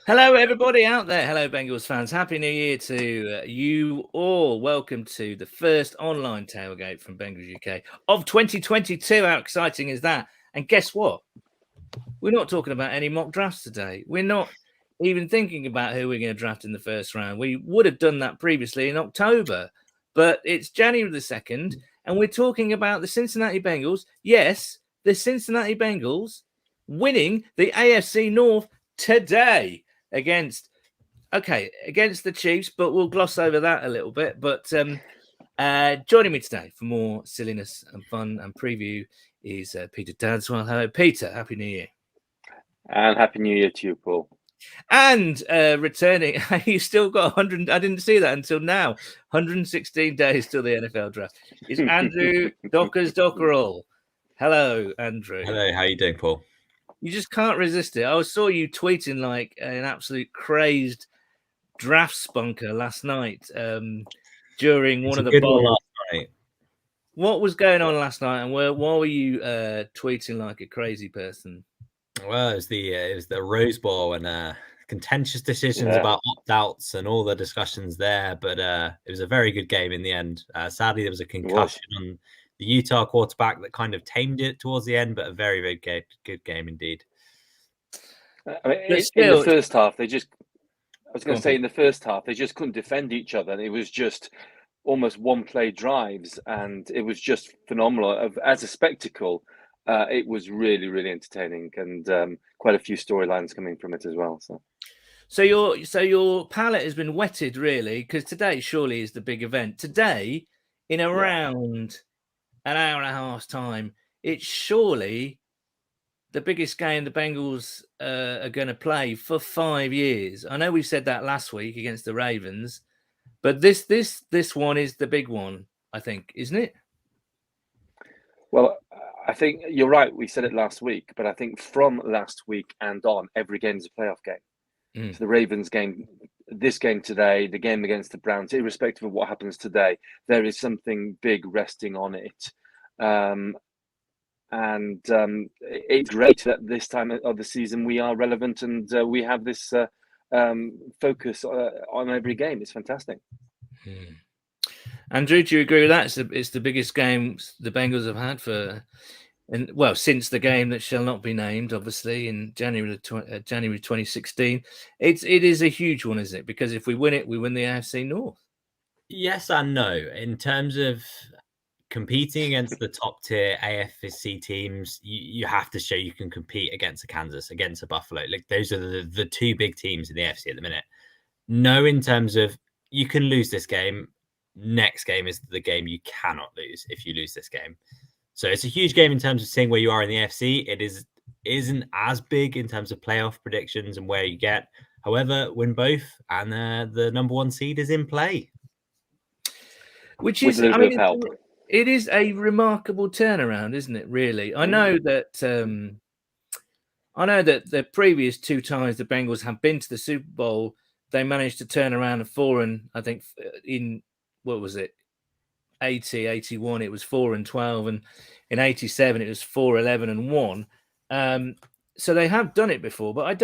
Hello, everybody out there. Hello, Bengals fans. Happy New Year to you all. Welcome to the first online tailgate from Bengals UK of 2022. How exciting is that? And guess what? We're not talking about any mock drafts today. We're not even thinking about who we're going to draft in the first round. We would have done that previously in October, but it's January the 2nd, and we're talking about the Cincinnati Bengals. Yes, the Cincinnati Bengals winning the AFC North today against the Chiefs, but we'll gloss over that a little bit. But joining me today for more silliness and fun and preview is Peter Dadswell. Hello, Peter. Happy New Year. And Happy New Year to you, Paul. And returning, you still got 100. I didn't see that until now. 116 days till the NFL draft. Is Andrew Dockerall. Hello, Andrew. Hello, how you doing, Paul? You just can't resist it. I saw you tweeting like an absolute crazed draft spunker last night during one of the bowls. Last night. What was going on last night, and why were you tweeting like a crazy person? Well, it was the Rose Bowl and contentious decisions about opt-outs and all the discussions there, but it was a very good game in the end. Sadly, there was a concussion on the Utah quarterback that kind of tamed it towards the end, but a very, very good game indeed. I mean, in the first half, in the first half, they just couldn't defend each other. It was just almost one-play drives, and it was just phenomenal. As a spectacle, it was really, really entertaining, and quite a few storylines coming from it as well. So your palate has been whetted, really, because today surely is the big event. Today, in around an hour and a half's time, it's surely the biggest game the Bengals are going to play for 5 years. I know we said that last week against the Ravens, but this one is the big one, I think, isn't it? Well, I think you're right. We said it last week, but I think from last week and on, every game is a playoff game. So the Ravens game, this game today, the game against the Browns, irrespective of what happens today, there is something big resting on it. And it's great that this time of the season we are relevant and we have this focus on every game. It's fantastic. Andrew, do you agree with that? It's the biggest game the Bengals have had since the game that shall not be named, obviously, in January 2016. It is a huge one, isn't it? Because if we win it, we win the AFC North. Yes and no. In terms of competing against the top tier AFC teams, you have to show you can compete against a Kansas, against a Buffalo. Like those are the two big teams in the AFC at the minute. No, in terms of you can lose this game. Next game is the game you cannot lose if you lose this game. So it's a huge game in terms of seeing where you are in the AFC. It isn't as big in terms of playoff predictions and where you get. However, win both, and the number one seed is in play. Which is, I mean, it is a remarkable turnaround, isn't it? Really, I know that the previous two times the Bengals have been to the Super Bowl, they managed to turn around I think in what was it, 80, 81, it was 4-12, and in 87 it was 4-11-1. So they have done it before, but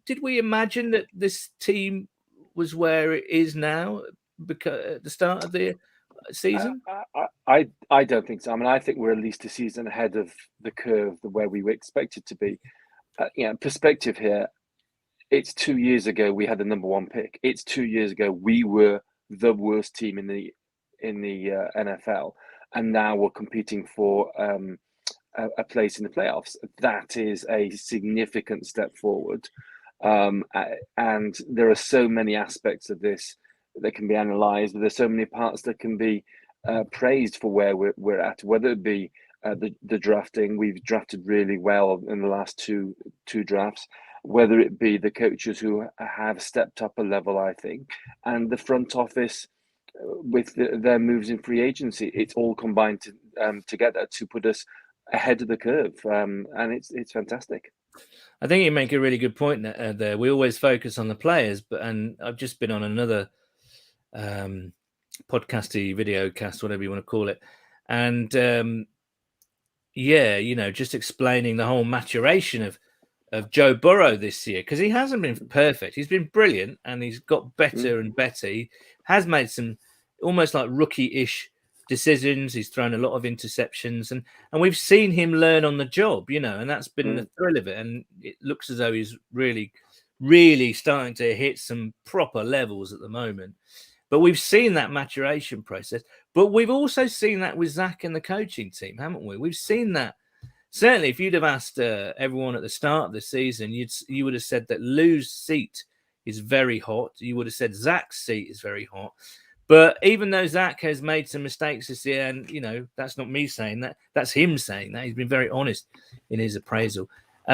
did we imagine that this team was where it is now because at the start of the season? I don't think so. I mean, I think we're at least a season ahead of the curve, where we were expected to be. Perspective here. It's 2 years ago we had the number one pick. It's 2 years ago we were the worst team in the NFL, and now we're competing for a place in the playoffs. That is a significant step forward, and there are so many aspects of this that can be analysed. But there's so many parts that can be praised for where we're at. Whether it be the drafting, we've drafted really well in the last two drafts. Whether it be the coaches who have stepped up a level, I think, and the front office with their moves in free agency, it's all combined together to put us ahead of the curve, and it's fantastic. I think you make a really good point there. We always focus on the players, and I've just been on another podcasty, video cast, whatever you want to call it, and just explaining the whole maturation of Joe Burrow this year, because he hasn't been perfect. He's been brilliant, and he's got better and better. He has made some almost like rookie-ish decisions. He's thrown a lot of interceptions, and we've seen him learn on the job, and that's been the thrill of it. And it looks as though he's really, really starting to hit some proper levels at the moment. But we've seen that maturation process. But we've also seen that with Zach and the coaching team, haven't we? We've seen that. Certainly, if you'd have asked everyone at the start of the season, you would have said that Lou's seat is very hot. You would have said Zach's seat is very hot. But even though Zach has made some mistakes this year, and that's not me saying that, that's him saying that. He's been very honest in his appraisal.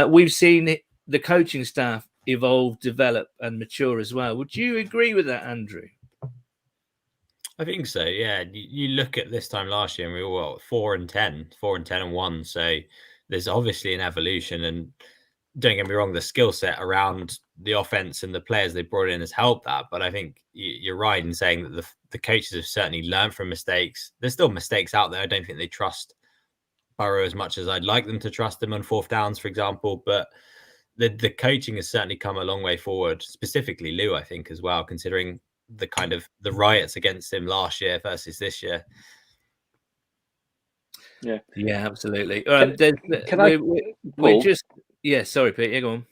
We've seen the coaching staff evolve, develop, and mature as well. Would you agree with that, Andrew? I think so. Yeah, you look at this time last year, and we were 4-10-1. So there's obviously an evolution, and don't get me wrong, the skill set around the offense and the players they brought in has helped that. But I think you're right in saying that the coaches have certainly learned from mistakes. There's still mistakes out there. I don't think they trust Burrow as much as I'd like them to trust him on fourth downs, for example. But the coaching has certainly come a long way forward, specifically Lou, I think, as well, considering the kind of the riots against him last year versus this year. Yeah, absolutely. Sorry, Pete, go on.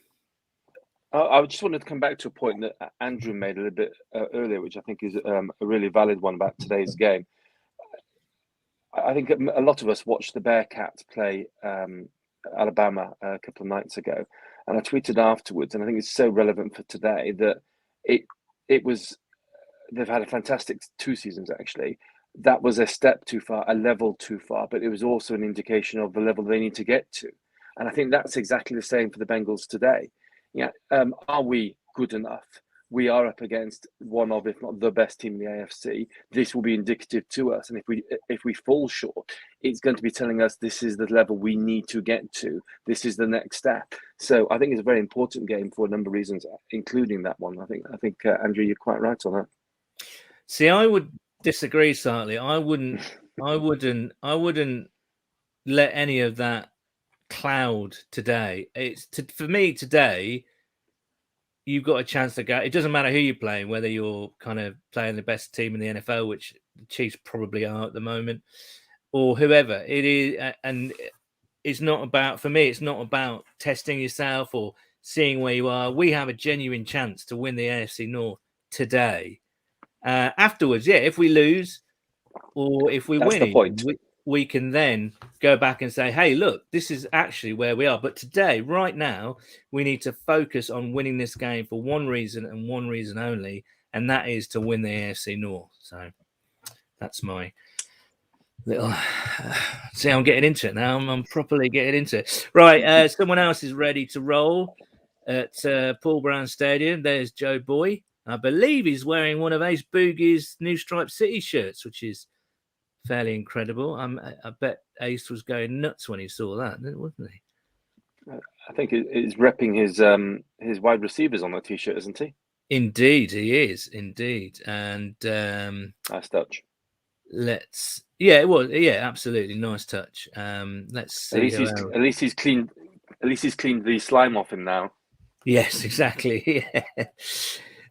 I just wanted to come back to a point that Andrew made a little bit earlier, which I think is a really valid one about today's game. I think a lot of us watched the Bearcats play Alabama a couple of nights ago, and I tweeted afterwards, and I think it's so relevant for today that it was. They've had a fantastic 2 seasons, actually. That was a step too far, a level too far, but it was also an indication of the level they need to get to. And I think that's exactly the same for the Bengals today. Are we good enough? We are up against one of, if not the best team in the AFC. This will be indicative to us. And if we fall short, it's going to be telling us this is the level we need to get to. This is the next step. So I think it's a very important game for a number of reasons, including that one. I think Andrew, you're quite right on that. See, I would disagree slightly. I wouldn't let any of that cloud today. For me today, you've got a chance to go. It doesn't matter who you're playing, whether you're kind of playing the best team in the NFL, which the Chiefs probably are at the moment, or whoever it is. And it's not about, for me, it's not about testing yourself or seeing where you are. We have a genuine chance to win the AFC North today. Afterwards, if we lose or if we win, we can then go back and say, hey, look, this is actually where we are. But today, right now, we need to focus on winning this game for one reason and one reason only, and that is to win the AFC North. So that's my little... See, I'm getting into it now. I'm properly getting into it. Right, someone else is ready to roll at Paul Brown Stadium. There's Joe Boy. I believe he's wearing one of Ace Boogie's new Striped City shirts, which is fairly incredible. I bet Ace was going nuts when he saw that, wasn't he? I think he's repping his wide receivers on that T-shirt, isn't he? Indeed, he is. Indeed, and nice touch. It was. Yeah, absolutely nice touch. Let's see. At least he's cleaned the slime off him now. Yes, exactly. Yeah.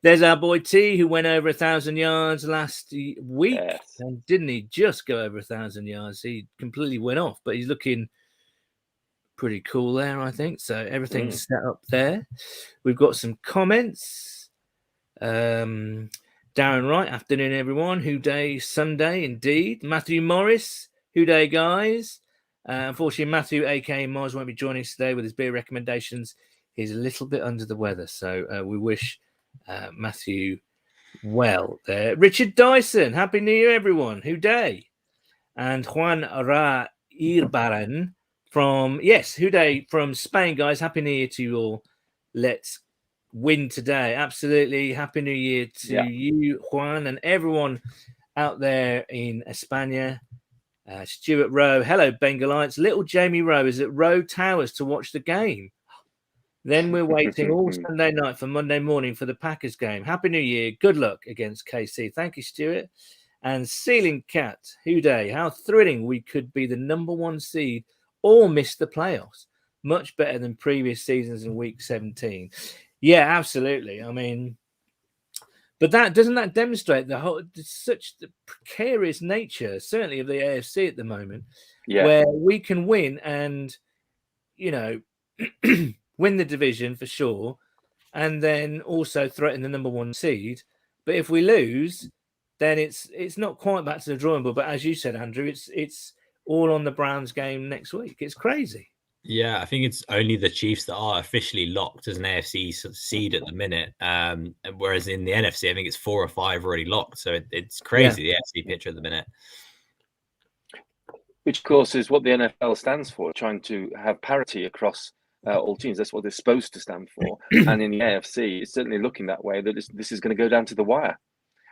There's our boy T, who went over 1,000 yards last week. Yes. And didn't he just go over 1,000 yards? He completely went off, but he's looking pretty cool there, I think. So everything's set up there. We've got some comments. Darren Wright, afternoon, everyone. Who day Sunday, indeed. Matthew Morris, who day, guys. Unfortunately, Matthew, aka Mars, won't be joining us today with his beer recommendations. He's a little bit under the weather, so we wish Matthew well there. Richard Dyson, Happy New Year, everyone. Who day? And Juan Ra Irbaran from Who day from Spain, guys. Happy New Year to you all. Let's win today. Absolutely. Happy New Year to you, Juan, and everyone out there in España. Stuart Rowe, hello, Bengalites. Little Jamie Rowe is at Rowe Towers to watch the game. Then we're waiting all Sunday night for Monday morning for the Packers game. Happy New Year. Good luck against KC. Thank you, Stuart. And Ceiling Cat, who day? How thrilling we could be the number 1 seed or miss the playoffs. much better than previous seasons in week 17. Yeah, absolutely. I mean, but doesn't that demonstrate such the precarious nature, certainly of the AFC at the moment, where we can win and, you know, win the division for sure, and then also threaten the number 1 seed. But if we lose, then it's not quite back to the drawing board. But as you said, Andrew, it's all on the Browns game next week. It's crazy. Yeah, I think it's only the Chiefs that are officially locked as an AFC seed at the minute. Whereas in the NFC, I think it's 4 or 5 already locked. So it's crazy, the AFC picture at the minute. Which, of course, is what the NFL stands for, trying to have parity across all teams. That's what they're supposed to stand for. And in the AFC, it's certainly looking that way, that this is going to go down to the wire.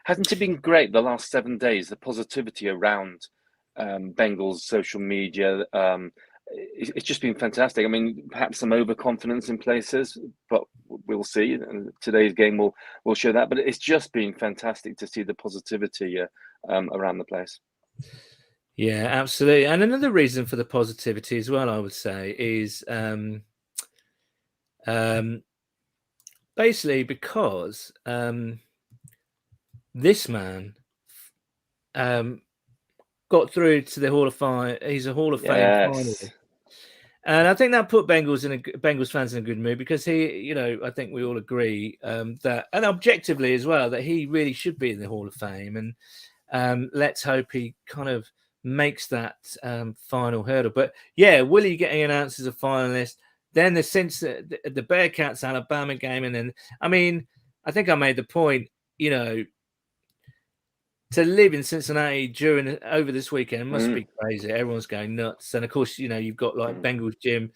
Hasn't it been great the last 7 days, the positivity around Bengals social media? It's just been fantastic. I mean, perhaps some overconfidence in places, but we'll see. And today's game will show that. But it's just been fantastic to see the positivity around the place. Yeah, absolutely. And another reason for the positivity as well, I would say, is basically because this man got through to the Hall of Fame. He's a Hall of Fame finalist. And I think that put Bengals fans in a good mood, because he, I think we all agree that, and objectively as well, that he really should be in the Hall of Fame. And let's hope he kind of makes that final hurdle. But yeah, Willie getting announced as a finalist. Then the Bearcats Alabama game, and then I think I made the point, to live in Cincinnati over this weekend must be crazy. Everyone's going nuts, and of course, you've got like Bengals Jim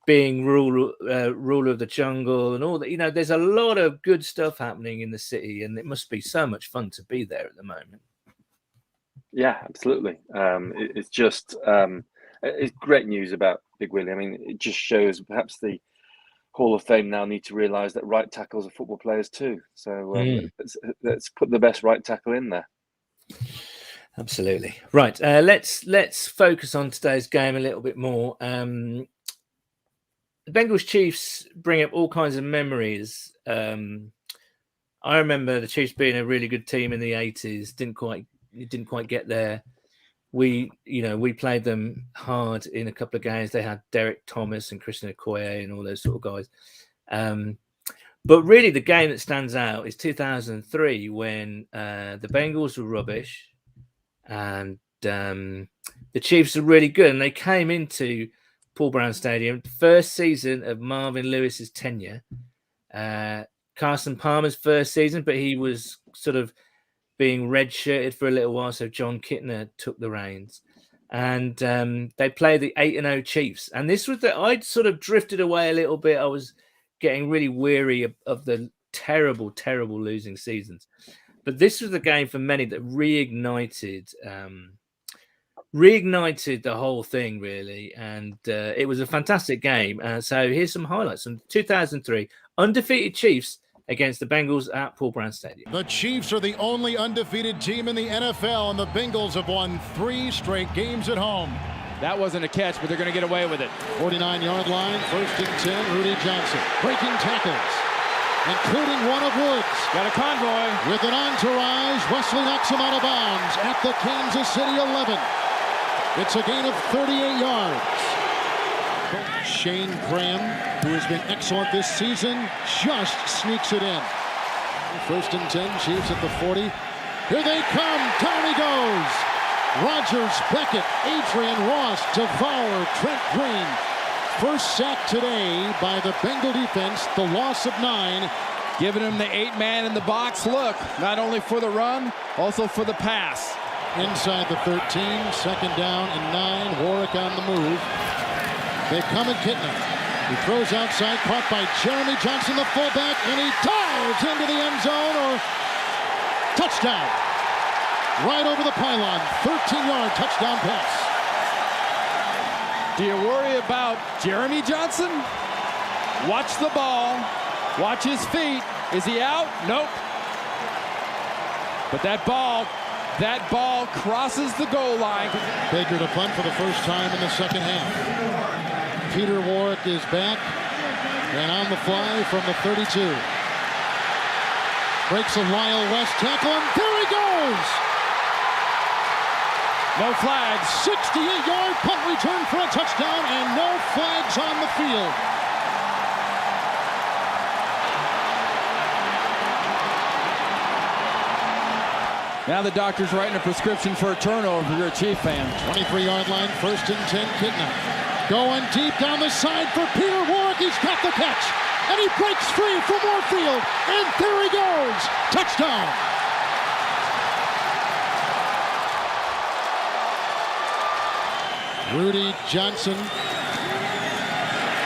being ruler of the jungle and all that. There's a lot of good stuff happening in the city, and it must be so much fun to be there at the moment. Yeah, absolutely. It's just it's great news about Big Willie. I mean, it just shows perhaps the Hall of Fame now need to realise that right tackles are football players too. So let's put the best right tackle in there. Absolutely. Right. Let's focus on today's game a little bit more. The Bengals Chiefs bring up all kinds of memories. I remember the Chiefs being a really good team in the 80s. Didn't quite get there. We played them hard in a couple of games. They had Derek Thomas and Christian Okoye and all those sort of guys. But really, the game that stands out is 2003, when the Bengals were rubbish and the Chiefs were really good. And they came into Paul Brown Stadium, first season of Marvin Lewis's tenure. Carson Palmer's first season, but he was sort of being redshirted for a little while, so John Kitna took the reins. And they played the 8-0 Chiefs. And this was I'd sort of drifted away a little bit. I was getting really weary of the terrible, terrible losing seasons. But this was the game for many that reignited the whole thing, really. And it was a fantastic game. So here's some highlights from 2003. Undefeated Chiefs against the Bengals at Paul Brown Stadium. The Chiefs are the only undefeated team in the NFL, and the Bengals have won 3 straight games at home. That wasn't a catch, but they're going to get away with it. 49-yard line, 1st and 10, Rudy Johnson. Breaking tackles, including one of Woods. Got a convoy. With an entourage, Wesley knocks him out of bounds at the Kansas City 11. It's a gain of 38 yards. Shane Graham, who has been excellent this season, just sneaks it in. 1st and 10, Chiefs at the 40. Here they come, down he goes. Rodgers, Beckett, Adrian Ross, Devour, Trent Green. First sack today by the Bengal defense, the loss of 9. Giving him the 8-man in the box look, not only for the run, also for the pass. Inside the 13, 2nd down and 9. Warwick on the move. They come at Kitna. He throws outside, caught by Jeremy Johnson, the fullback, and he dives into the end zone, or touchdown. Right over the pylon, 13-yard touchdown pass. Do you worry about Jeremy Johnson? Watch the ball. Watch his feet. Is he out? Nope. But that ball crosses the goal line. Baker to punt for the first time in the second half. Peter Warwick is back. And on the fly from the 32. Breaks a Lyle West tackle, and there he goes! No flags. 68-yard punt return for a touchdown, and no flags on the field. Now the doctor's writing a prescription for a turnover for your Chief fan. 23-yard line, 1st and 10, Kitna. Going deep down the side for Peter Warwick. He's got the catch. And he breaks free for Moorfield. And there he goes. Touchdown. Rudy Johnson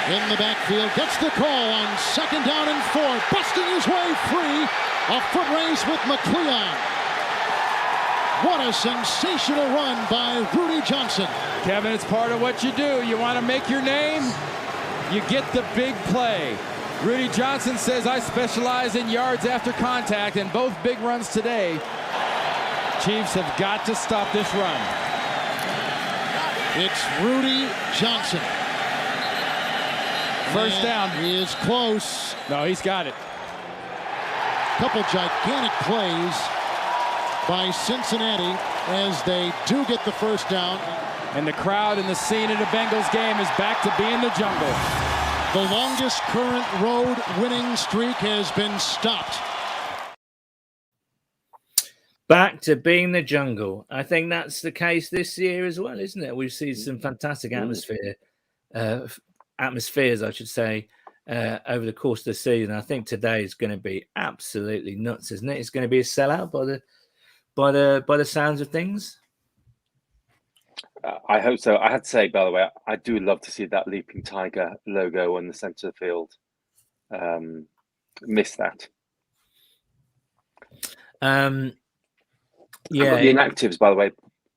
in the backfield. Gets the call on 2nd down and 4. Busting his way free. A foot race with McCleon. What a sensational run by Rudy Johnson. Kevin, it's part of what you do. You want to make your name, you get the big play. Rudy Johnson says, I specialize in yards after contact, and both big runs today. Chiefs have got to stop this run. It's Rudy Johnson. First down. He is close. No, he's got it. Couple gigantic plays by Cincinnati as they do get the first down. And the crowd and the scene at a Bengals game is back to being the jungle. The longest current road winning streak has been stopped. Back to being the jungle. I think that's the case this year as well, isn't it? We've seen some fantastic atmospheres, I should say, over the course of the season. I think today is going to be absolutely nuts, isn't it? It's going to be a sellout by the sounds of things. I hope so. I had to say, by the way, I do love to see that leaping tiger logo on the centre of the field. Miss that. Yeah, the inactives, by the way,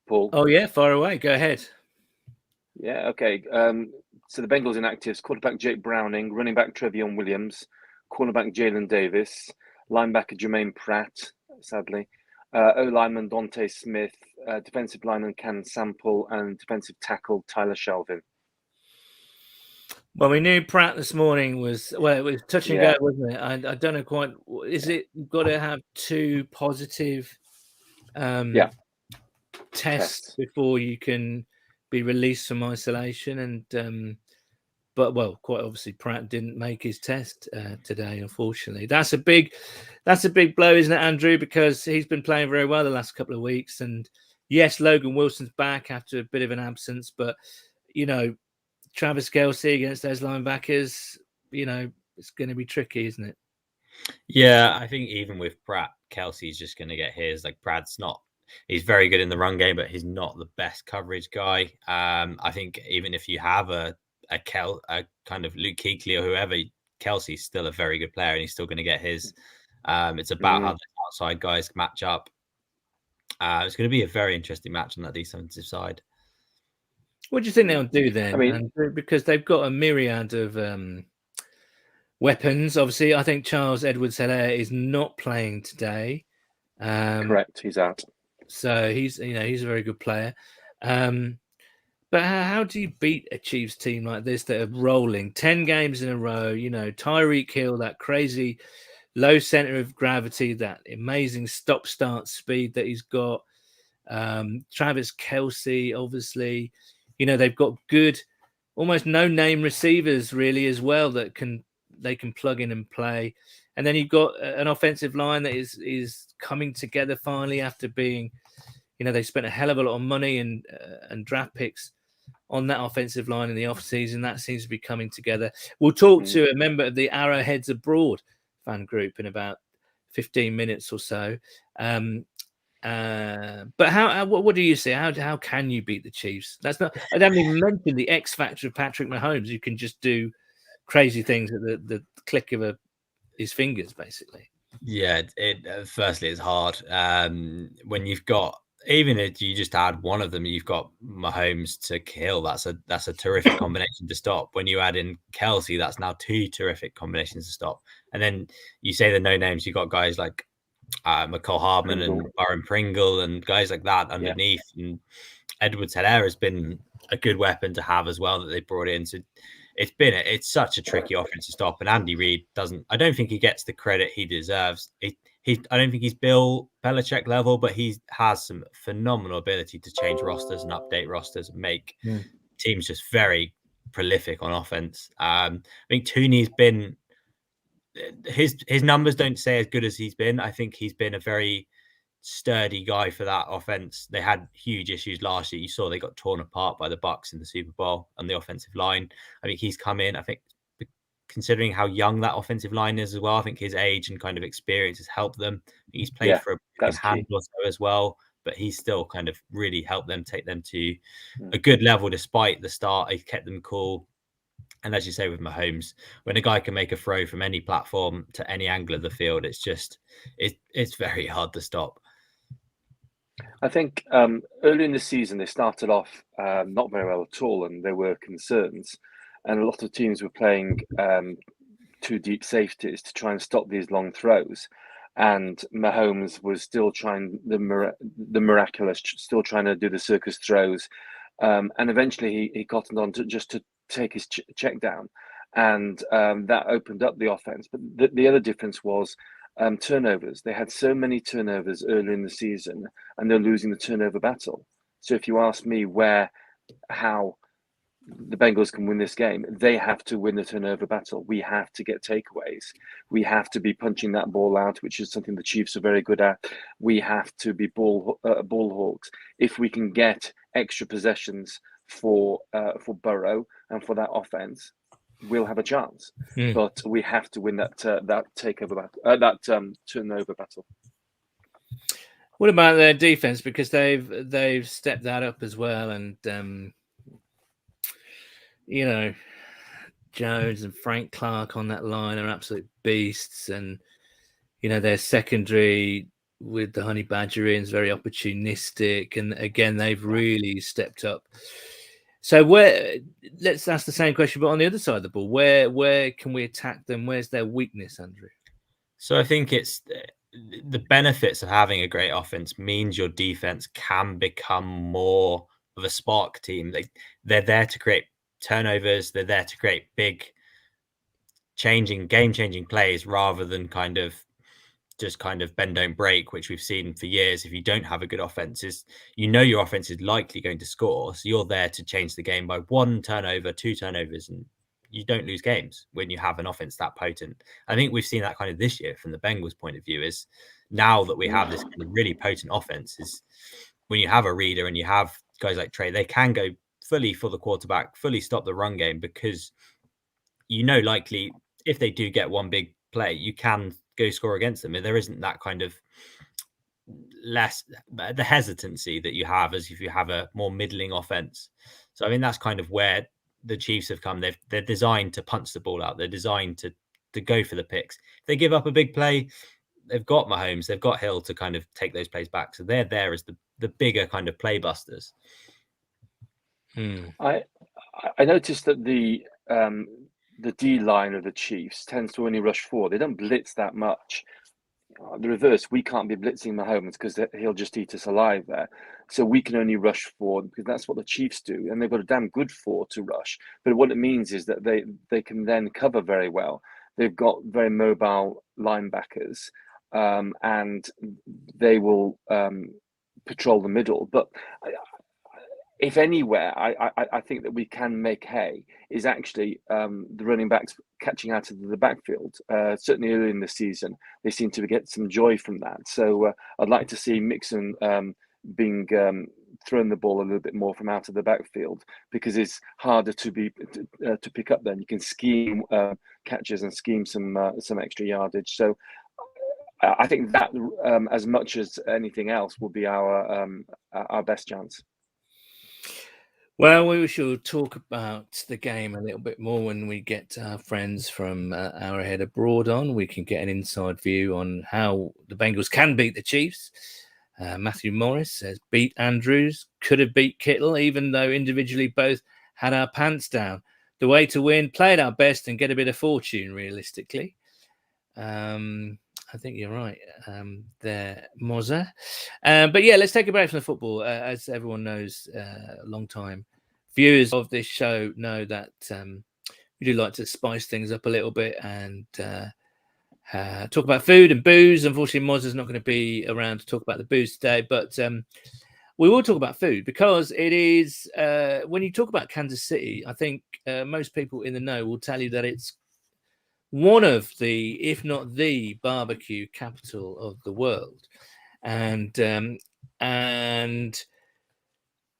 Paul. Oh yeah, far away. Go ahead. Yeah, okay. So the Bengals inactives: quarterback Jake Browning, running back Trevion Williams, cornerback Jalen Davis, linebacker Jermaine Pratt, sadly, O-lineman Dante Smith, defensive lineman Ken Sample, and defensive tackle Tyler Shelvin. Well, we knew Pratt this morning was, well, it was touch and go, wasn't it? I don't know quite. Is it got to have 2 positive tests before you can be released from isolation? And but quite obviously Pratt didn't make his test today, unfortunately. That's a big blow, isn't it, Andrew? Because he's been playing very well the last couple of weeks. And yes, Logan Wilson's back after a bit of an absence, but you know, Travis Kelce against those linebackers, you know, it's going to be tricky, isn't it? Yeah, I think even with Pratt, Kelce's just going to get his. Like, Pratt's not, he's very good in the run game, but he's not the best coverage guy. I think even if you have a kind of Luke Kuechly or whoever, Kelce's still a very good player and he's still going to get his. It's about how the outside guys match up. It's going to be a very interesting match on that defensive side. What do you think they'll do then? I mean, because they've got a myriad of weapons. Obviously, I think Charles Edwards-Helaire is not playing today. Correct, he's out. So he's a very good player. But how do you beat a Chiefs team like this that are rolling 10 games in a row? You know, Tyreek Hill, that crazy low center of gravity, that amazing stop-start speed that he's got. Travis Kelce, obviously. You know, they've got good, almost no-name receivers really as well that they can plug in and play. And then you've got an offensive line that is coming together finally after being, you know, they spent a hell of a lot of money and draft picks on that offensive line in the offseason. That seems to be coming together. We'll talk to a member of the Arrowheads Abroad fan group in about 15 minutes or so. But what do you say? How can you beat the Chiefs? That's not. I haven't even mentioned the X factor of Patrick Mahomes. You can just do crazy things at the click of his fingers, basically. Yeah, firstly it's hard when you've got, even if you just add one of them, you've got Mahomes to kill. That's a terrific combination to stop. When you add in Kelce, that's now 2 terrific combinations to stop. And then you say the no names. You got guys like McCall Hardman and Byron Pringle and guys like that underneath. And Edwards-Helaire has been a good weapon to have as well that they brought in. So it's such a tricky offense to stop, and Andy Reid I don't think he gets the credit he deserves. I don't think he's Bill Belichick level, but he has some phenomenal ability to change rosters and update rosters and make teams just very prolific on offense. I think Tooney's been his numbers don't say as good as he's been. I think he's been a very sturdy guy for that offense. They had huge issues last year. You saw they got torn apart by the Bucs in the Super Bowl on the offensive line. I think he's come in. I think considering how young that offensive line is as well, I think his age and kind of experience has helped them. He's played for a handful or so as well, but he's still kind of really helped them take them to a good level despite the start. He kept them cool. And as you say with Mahomes, when a guy can make a throw from any platform to any angle of the field, it's very hard to stop. I think early in the season, they started off not very well at all, and there were concerns. And a lot of teams were playing two deep safeties to try and stop these long throws. And Mahomes was still trying the miraculous, still trying to do the circus throws. And eventually he cottoned on to just to take his check down. And that opened up the offense. But the other difference was turnovers. They had so many turnovers early in the season, and they're losing the turnover battle. So if you ask me how the Bengals can win this game, they have to win the turnover battle. We have to get takeaways. We have to be punching that ball out, which is something the Chiefs are very good at. We have to be ball hawks. If we can get extra possessions for Burrow and for that offense, we'll have a chance. But we have to win that takeover battle, turnover battle. What about their defense? Because they've stepped that up as well, and Jones and Frank Clark on that line are absolute beasts, and their secondary with the Honey Badger is very opportunistic, and again they've really stepped up. So let's ask the same question, but on the other side of the ball, where can we attack them? Where's their weakness, Andrew? So I think it's the benefits of having a great offense means your defense can become more of a spark team. They're there to create turnovers. They're there to create big game-changing plays rather than kind of bend don't break, which we've seen for years. If you don't have a good offense, your offense is likely going to score, so you're there to change the game by 1 turnover, 2 turnovers, and you don't lose games when you have an offense that potent. I think we've seen that kind of this year from the Bengals point of view, is now that we have this kind of really potent offense, is when you have a reader and you have guys like Trey, they can go fully for the quarterback, fully stop the run game, because likely if they do get one big play, you can go score against them. And there isn't that kind of the hesitancy that you have as if you have a more middling offense. So I mean, that's kind of where the Chiefs have come. They're designed to punch the ball out. They're designed to go for the picks. If they give up a big play, they've got Mahomes, they've got Hill to kind of take those plays back. So they're there as the bigger kind of play busters. I noticed that the D line of the Chiefs tends to only rush forward. They don't blitz that much. The reverse, we can't be blitzing Mahomes because he'll just eat us alive there. So we can only rush forward because that's what the Chiefs do, and they've got a damn good 4 to rush. But what it means is that they can then cover very well. They've got very mobile linebackers, and they will patrol the middle. But if anywhere, I think that we can make hay is actually the running backs catching out of the backfield. Certainly early in the season, they seem to get some joy from that. So I'd like to see Mixon being thrown the ball a little bit more from out of the backfield, because it's harder to pick up. Then you can scheme catches and scheme some extra yardage. So I think that as much as anything else will be our best chance. Well, we shall talk about the game a little bit more when we get our friends from Our Head Abroad on. We can get an inside view on how the Bengals can beat the Chiefs. Matthew Morris says, beat Andrews, could have beat Kittle, even though individually both had our pants down. The way to win, play at our best and get a bit of fortune, realistically. I think you're right there, Moza. But yeah, let's take a break from the football. As everyone knows, long time viewers of this show know that we do like to spice things up a little bit and talk about food and booze. Unfortunately, Moz is not going to be around to talk about the booze today, but we will talk about food because it is, when you talk about Kansas City, I think most people in the know will tell you that it's one of the, if not the barbecue capital of the world. And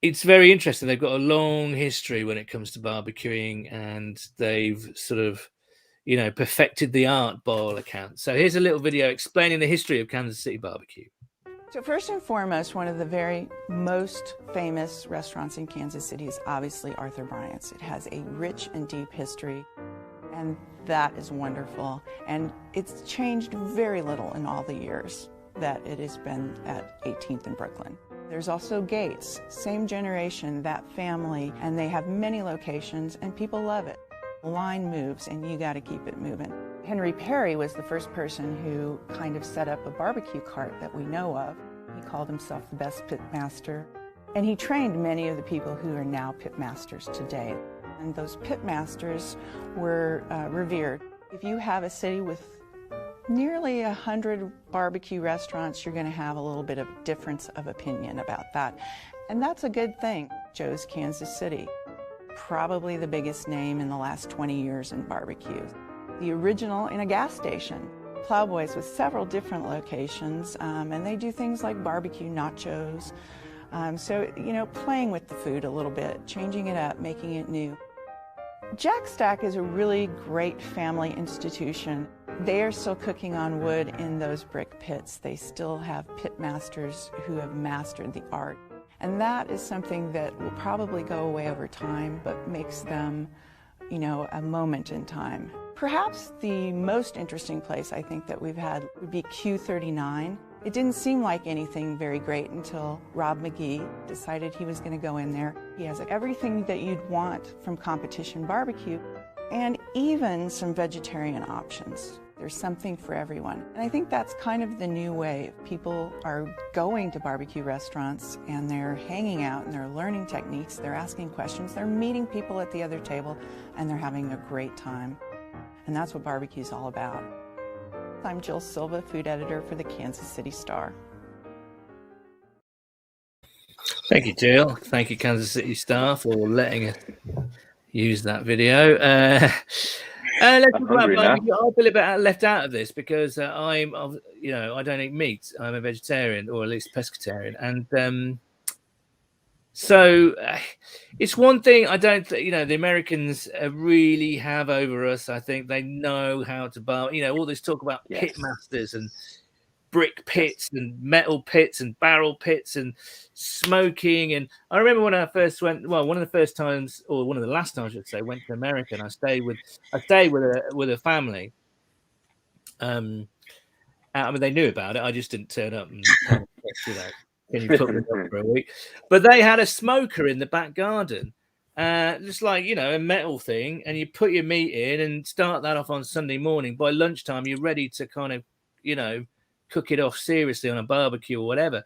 it's very interesting. They've got a long history when it comes to barbecuing, and they've sort of, perfected the art by all accounts. So here's a little video explaining the history of Kansas City barbecue. So first and foremost, one of the very most famous restaurants in Kansas City is obviously Arthur Bryant's. It has a rich and deep history, and that is wonderful. And it's changed very little in all the years that it has been at 18th and Brooklyn. There's also Gates, same generation, that family, and they have many locations, and people love it. The line moves, and you got to keep it moving. Henry Perry was the first person who kind of set up a barbecue cart that we know of. He called himself the best pit master, and he trained many of the people who are now pit masters today. And those pit masters were revered. If you have a city with nearly 100 barbecue restaurants, you're going to have a little bit of difference of opinion about that. And that's a good thing. Joe's Kansas City, probably the biggest name in the last 20 years in barbecue. The original in a gas station. Plowboys with several different locations, and they do things like barbecue nachos. So, playing with the food a little bit, changing it up, making it new. Jack Stack is a really great family institution. They are still cooking on wood in those brick pits. They still have pit masters who have mastered the art. And that is something that will probably go away over time, but makes them, a moment in time. Perhaps the most interesting place I think that we've had would be Q39. It didn't seem like anything very great until Rob McGee decided he was going to go in there. He has everything that you'd want from competition barbecue, and even some vegetarian options. There's something for everyone. And I think that's kind of the new wave. People are going to barbecue restaurants and they're hanging out and they're learning techniques, they're asking questions, they're meeting people at the other table, and they're having a great time. And that's what barbecue's all about. I'm Jill Silva, food editor for the Kansas City Star. Thank you, Jill. Thank you, Kansas City Star, for letting us use that video. Let's talk about barbecue. I feel a bit left out of this because I don't eat meat. I'm a vegetarian, or at least pescatarian, and so it's one thing I don't. The Americans really have over us. I think they know how to bar. All this talk about pit masters and brick pits and metal pits and barrel pits and smoking. And I remember when I first went, one of the first times, or one of the last times I should say, went to America, and I stayed with a family. I mean, they knew about it. I just didn't turn up and can you put me up for a week? But they had a smoker in the back garden, just like a metal thing, and you put your meat in and start that off on Sunday morning. By lunchtime, you're ready to kind of cook it off seriously on a barbecue or whatever.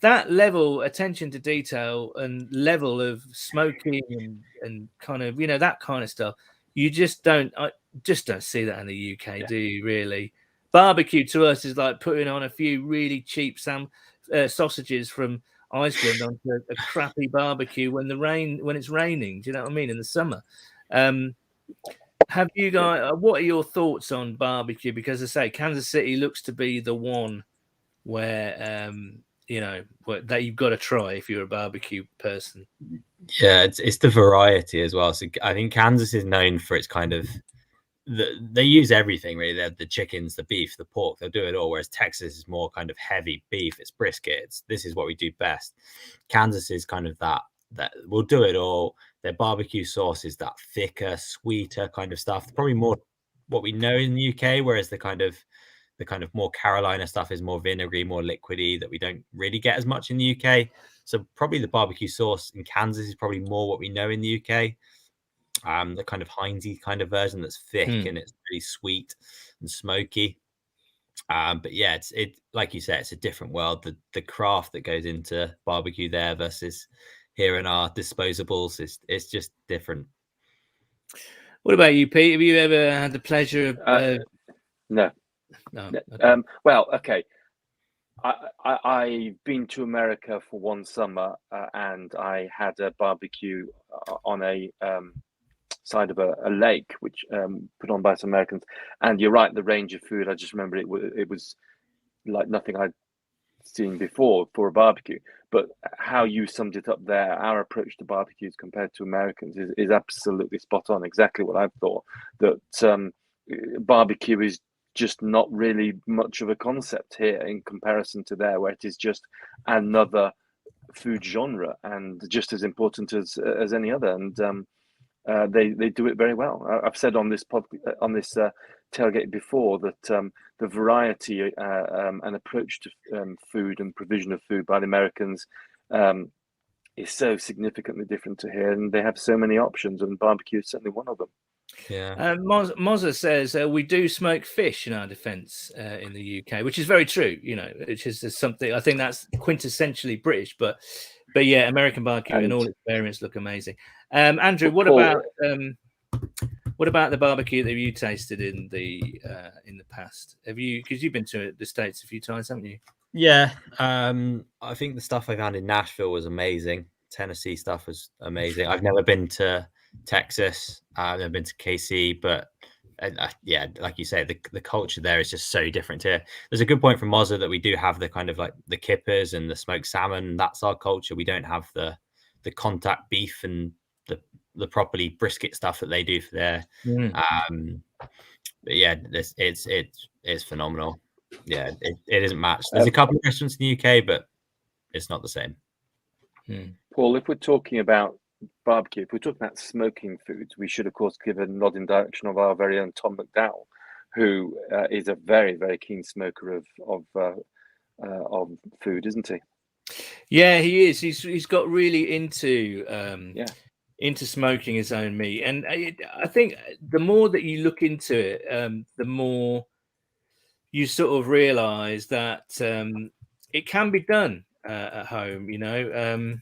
That level attention to detail and level of smoking and kind of that kind of stuff, I just don't see that in the UK, do you really? Barbecue to us is like putting on a few really cheap sausages from Iceland onto a crappy barbecue when it's raining. Do you know what I mean? In the summer. Have you guys? What are your thoughts on barbecue? Because I say Kansas City looks to be the one where that you've got to try if you're a barbecue person. Yeah, it's the variety as well. So I think Kansas is known for its kind of they use everything really. They have the chickens, the beef, the pork. They'll do it all. Whereas Texas is more kind of heavy beef. It's brisket. This is what we do best. Kansas is kind of that we'll do it all. Their barbecue sauce is that thicker, sweeter kind of stuff. Probably more what we know in the UK, whereas the kind of more Carolina stuff is more vinegary, more liquidy, that we don't really get as much in the UK. So probably the barbecue sauce in Kansas is probably more what we know in the UK. The kind of Heinz-y kind of version that's thick and it's really sweet and smoky. But yeah, it's like you said, it's a different world. The craft that goes into barbecue there versus here in our disposables it's just different. What about you, Pete? Have you ever had the pleasure of? No. No. No. Okay. Well, okay. I've been to America for one summer, and I had a barbecue on a side of a lake, which put on by some Americans. And you're right, the range of food. I just remember it was like nothing I'd seen before for a barbecue. But how you summed it up there, our approach to barbecues compared to Americans is absolutely spot on. Exactly what I've thought. That barbecue is just not really much of a concept here in comparison to there, where it is just another food genre and just as important as any other. And they do it very well. I've said on this tailgate before that the variety and approach to food and provision of food by the Americans is so significantly different to here, and they have so many options, and barbecue is certainly one of them. Yeah. Mozza says we do smoke fish in our defence in the UK, which is very true. You know, which is something I think that's quintessentially British, but yeah, American barbecue and all its variants look amazing. Andrew, what about the barbecue that you tasted in the past? Have you, because you've been to the States a few times, haven't you? Yeah. I think the stuff I found in Nashville was amazing. Tennessee stuff was amazing. I've never been to Texas. I've never been to KC, but yeah, like you say, the culture there is just so different here. There's a good point from Mozza that we do have the kind of like the kippers and the smoked salmon. That's our culture. We don't have the contact beef and the properly brisket stuff that they do for their. But yeah, it's phenomenal. Yeah, it isn't matched. There's a couple of restaurants in the UK, but it's not the same. Paul, if we're talking about barbecue, if we're talking about smoking foods, we should, of course, give a nod in direction of our very own Tom McDowell, who is a very, very keen smoker of food, isn't he? Yeah, he is. He's got really into smoking his own meat, and I think the more that you look into it, the more you sort of realise that it can be done at home. You know.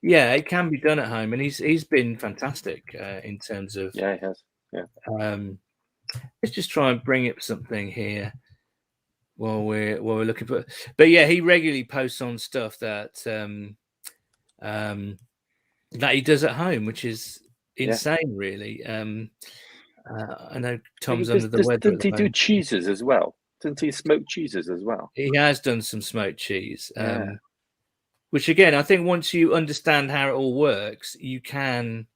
Yeah, it can be done at home, and he's been fantastic in terms of. Yeah, he has. Yeah. Let's just try and bring up something here while we're looking for. But yeah, he regularly posts on stuff that that he does at home, which is insane, really. I know Tom's under the weather. Doesn't he do cheeses as well? Doesn't he smoke cheeses as well? He has done some smoked cheese. Which again, I think once you understand how it all works, you can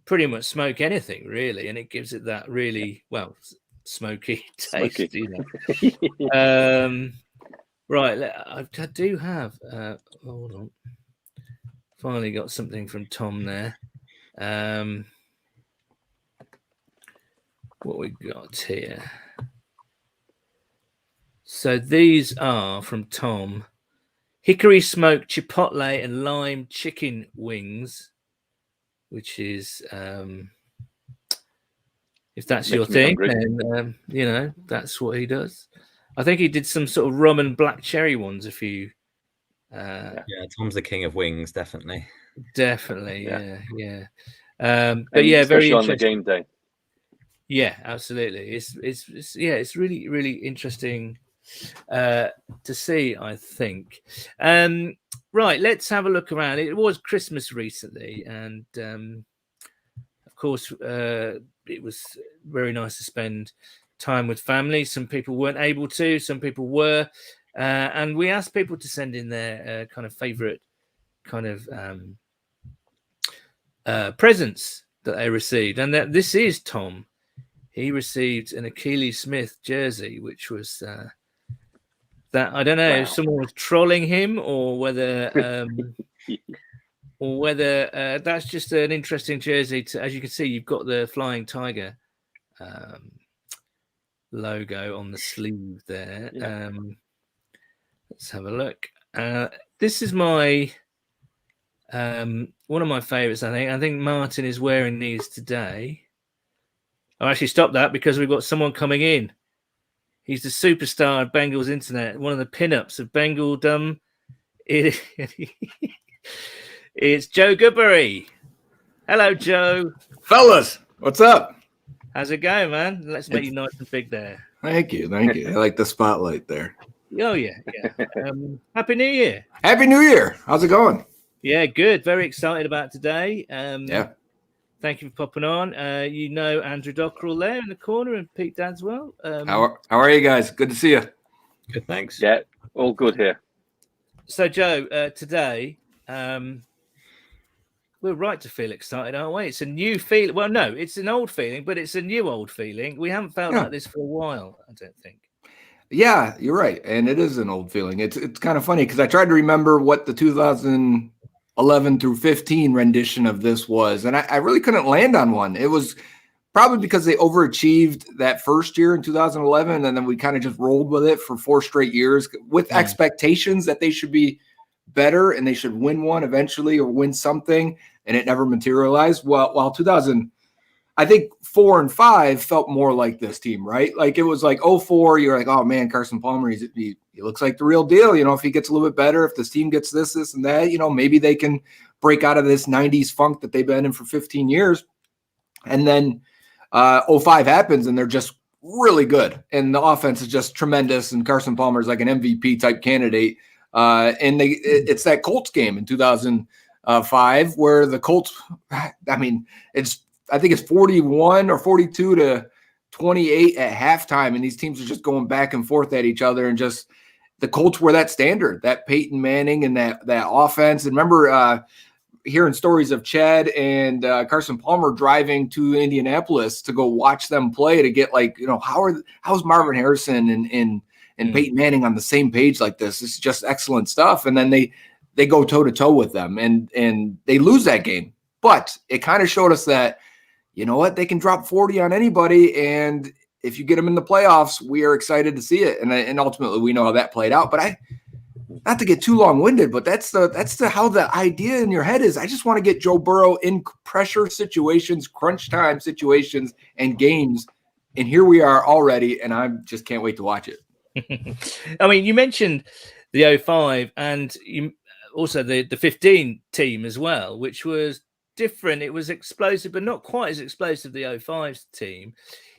pretty much smoke anything, really, and it gives it that really smoky taste. You know? Right, I do have. Hold on, finally got something from Tom there. What we got here? So these are from Tom. Hickory smoked Chipotle and lime chicken wings, which is, if that's your thing, then, you know, that's what he does. I think he did some sort of rum and black cherry ones a few. Yeah, Tom's the king of wings, definitely. Definitely, yeah. But yeah, very on the game day. Yeah, absolutely. It's really, really interesting to see, I think. Right, let's have a look around. It was Christmas recently, and of course it was very nice to spend time with family. Some people weren't able to, some people were, and we asked people to send in their kind of favorite kind of presents that they received, and this is Tom. He received an Achilles Smith jersey, which was that I don't know if someone was trolling him or whether that's just an interesting jersey. As you can see, you've got the Flying Tiger logo on the sleeve there. Let's have a look. This is my one of my favorites. I think Martin is wearing these today. I'll actually stop that because we've got someone coming in. He's the superstar of Bengals Internet, one of the pinups of Bengaldom. It's Joe Goodberry. Hello, Joe. Fellas, what's up? How's it going, man? Let's make you nice and big there. Thank you. I like the spotlight there. Oh, yeah. Happy New Year. Happy New Year. How's it going? Yeah, good. Very excited about today. Yeah. Thank you for popping on. Andrew Dockrell there in the corner and Pete Dadswell. How are you guys? Good to see you. Good, thanks. Yeah, all good here. So, Joe, today, we're right to feel excited, aren't we? It's a new feeling. Well, no, it's an old feeling, but it's a new old feeling. We haven't felt like this for a while, I don't think. Yeah, you're right. And it is an old feeling. It's kind of funny because I tried to remember what the 2011 through 15 rendition of this was, and I really couldn't land on one. It was probably because they overachieved that first year in 2011, and then we kind of just rolled with it for 4 straight years with expectations that they should be better and they should win one eventually or win something, and it never materialized. While 2000, I think 4 and 5 felt more like this team, right? Like it was like 04, you're like, oh man, Carson Palmer, he looks like the real deal. If he gets a little bit better, if this team gets this and that, maybe they can break out of this 90s funk that they've been in for 15 years. And then 05 happens and they're just really good. And the offense is just tremendous. And Carson Palmer is like an MVP type candidate. And it's that Colts game in 2005 where the Colts, I think it's 41 or 42 to 28 at halftime. And these teams are just going back and forth at each other. And just the Colts were that standard, that Peyton Manning and that offense. And remember hearing stories of Chad and Carson Palmer driving to Indianapolis to go watch them play to get how's Marvin Harrison and Peyton Manning on the same page like this? It's just excellent stuff. And then they go toe to toe with them and they lose that game. But it kind of showed us that, they can drop 40 on anybody. And if you get them in the playoffs, we are excited to see it. And ultimately we know how that played out. But not to get too long-winded, but that's how the idea in your head is. I just want to get Joe Burrow in pressure situations, crunch time situations, and games. And here we are already, and I just can't wait to watch it. I mean, you mentioned the 05 and also the 15 team as well, which was different. It was explosive, but not quite as explosive the 05 team.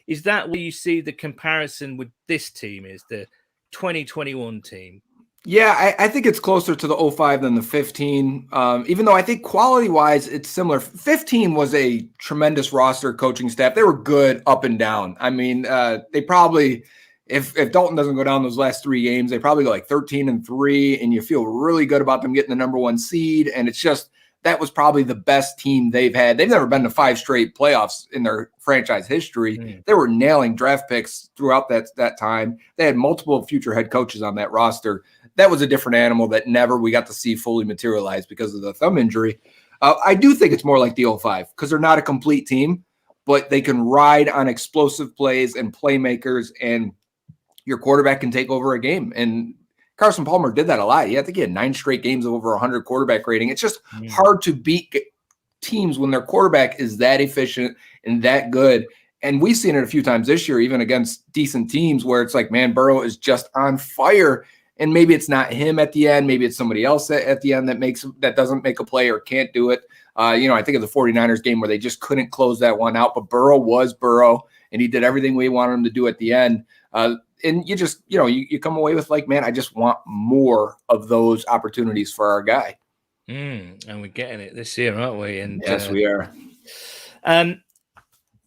Is that where you see the comparison with this team is the 2021 team? Yeah, I think it's closer to the 05 than the 15, even though I think quality-wise it's similar. 15 was a tremendous roster, coaching staff. They were good up and down. I mean, they probably, if Dalton doesn't go down those last 3 games, they probably go like 13-3, and you feel really good about them getting the number 1 seed. And it's just that was probably the best team they've had. They've never been to 5 straight playoffs in their franchise history. They were nailing draft picks throughout that time. They had multiple future head coaches on that roster. That was a different animal that never we got to see fully materialize because of the thumb injury. I do think it's more like the 05 because they're not a complete team, but they can ride on explosive plays and playmakers, and your quarterback can take over a game. And Carson Palmer did that a lot. I think he had 9 straight games of over 100 quarterback rating. It's just hard to beat teams when their quarterback is that efficient and that good. And we've seen it a few times this year, even against decent teams, where it's like, man, Burrow is just on fire. And maybe it's not him at the end. Maybe it's somebody else at the end that doesn't make a play or can't do it. I think of the 49ers game where they just couldn't close that one out. But Burrow was Burrow, and he did everything we wanted him to do at the end. And you just, you come away with like, man, I just want more of those opportunities for our guy. And we're getting it this year, aren't we? And yes, we are.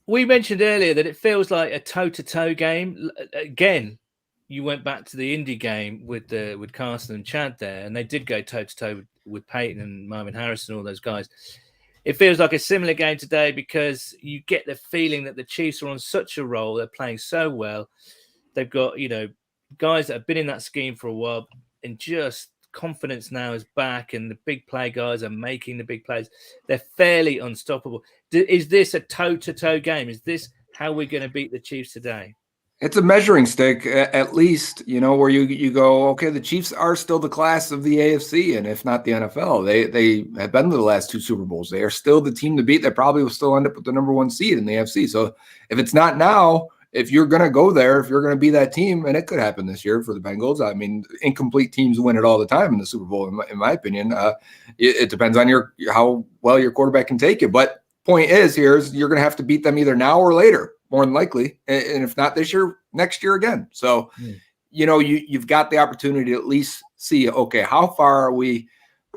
We mentioned earlier that it feels like a toe-to-toe game. Again, you went back to the Indy game with Carson and Chad there, and they did go toe-to-toe with Peyton and Marvin Harrison, all those guys. It feels like a similar game today because you get the feeling that the Chiefs are on such a roll. They're playing so well. They've got, guys that have been in that scheme for a while, and just confidence now is back, and the big play guys are making the big plays. They're fairly unstoppable. Is this a toe-to-toe game? Is this how we're going to beat the Chiefs today? It's a measuring stick, at least, where you go, okay, the Chiefs are still the class of the AFC, and if not the NFL. They have been to the last 2 Super Bowls. They are still the team to beat. They probably will still end up with the number 1 seed in the AFC. So if it's not now, if you're going to go there, if you're going to be that team, and it could happen this year for the Bengals. I mean, incomplete teams win it all the time in the Super Bowl, in my opinion. It depends on how well your quarterback can take it. But point is you're going to have to beat them either now or later, more than likely. And if not this year, next year again. So, you've got the opportunity to at least see, okay, how far are we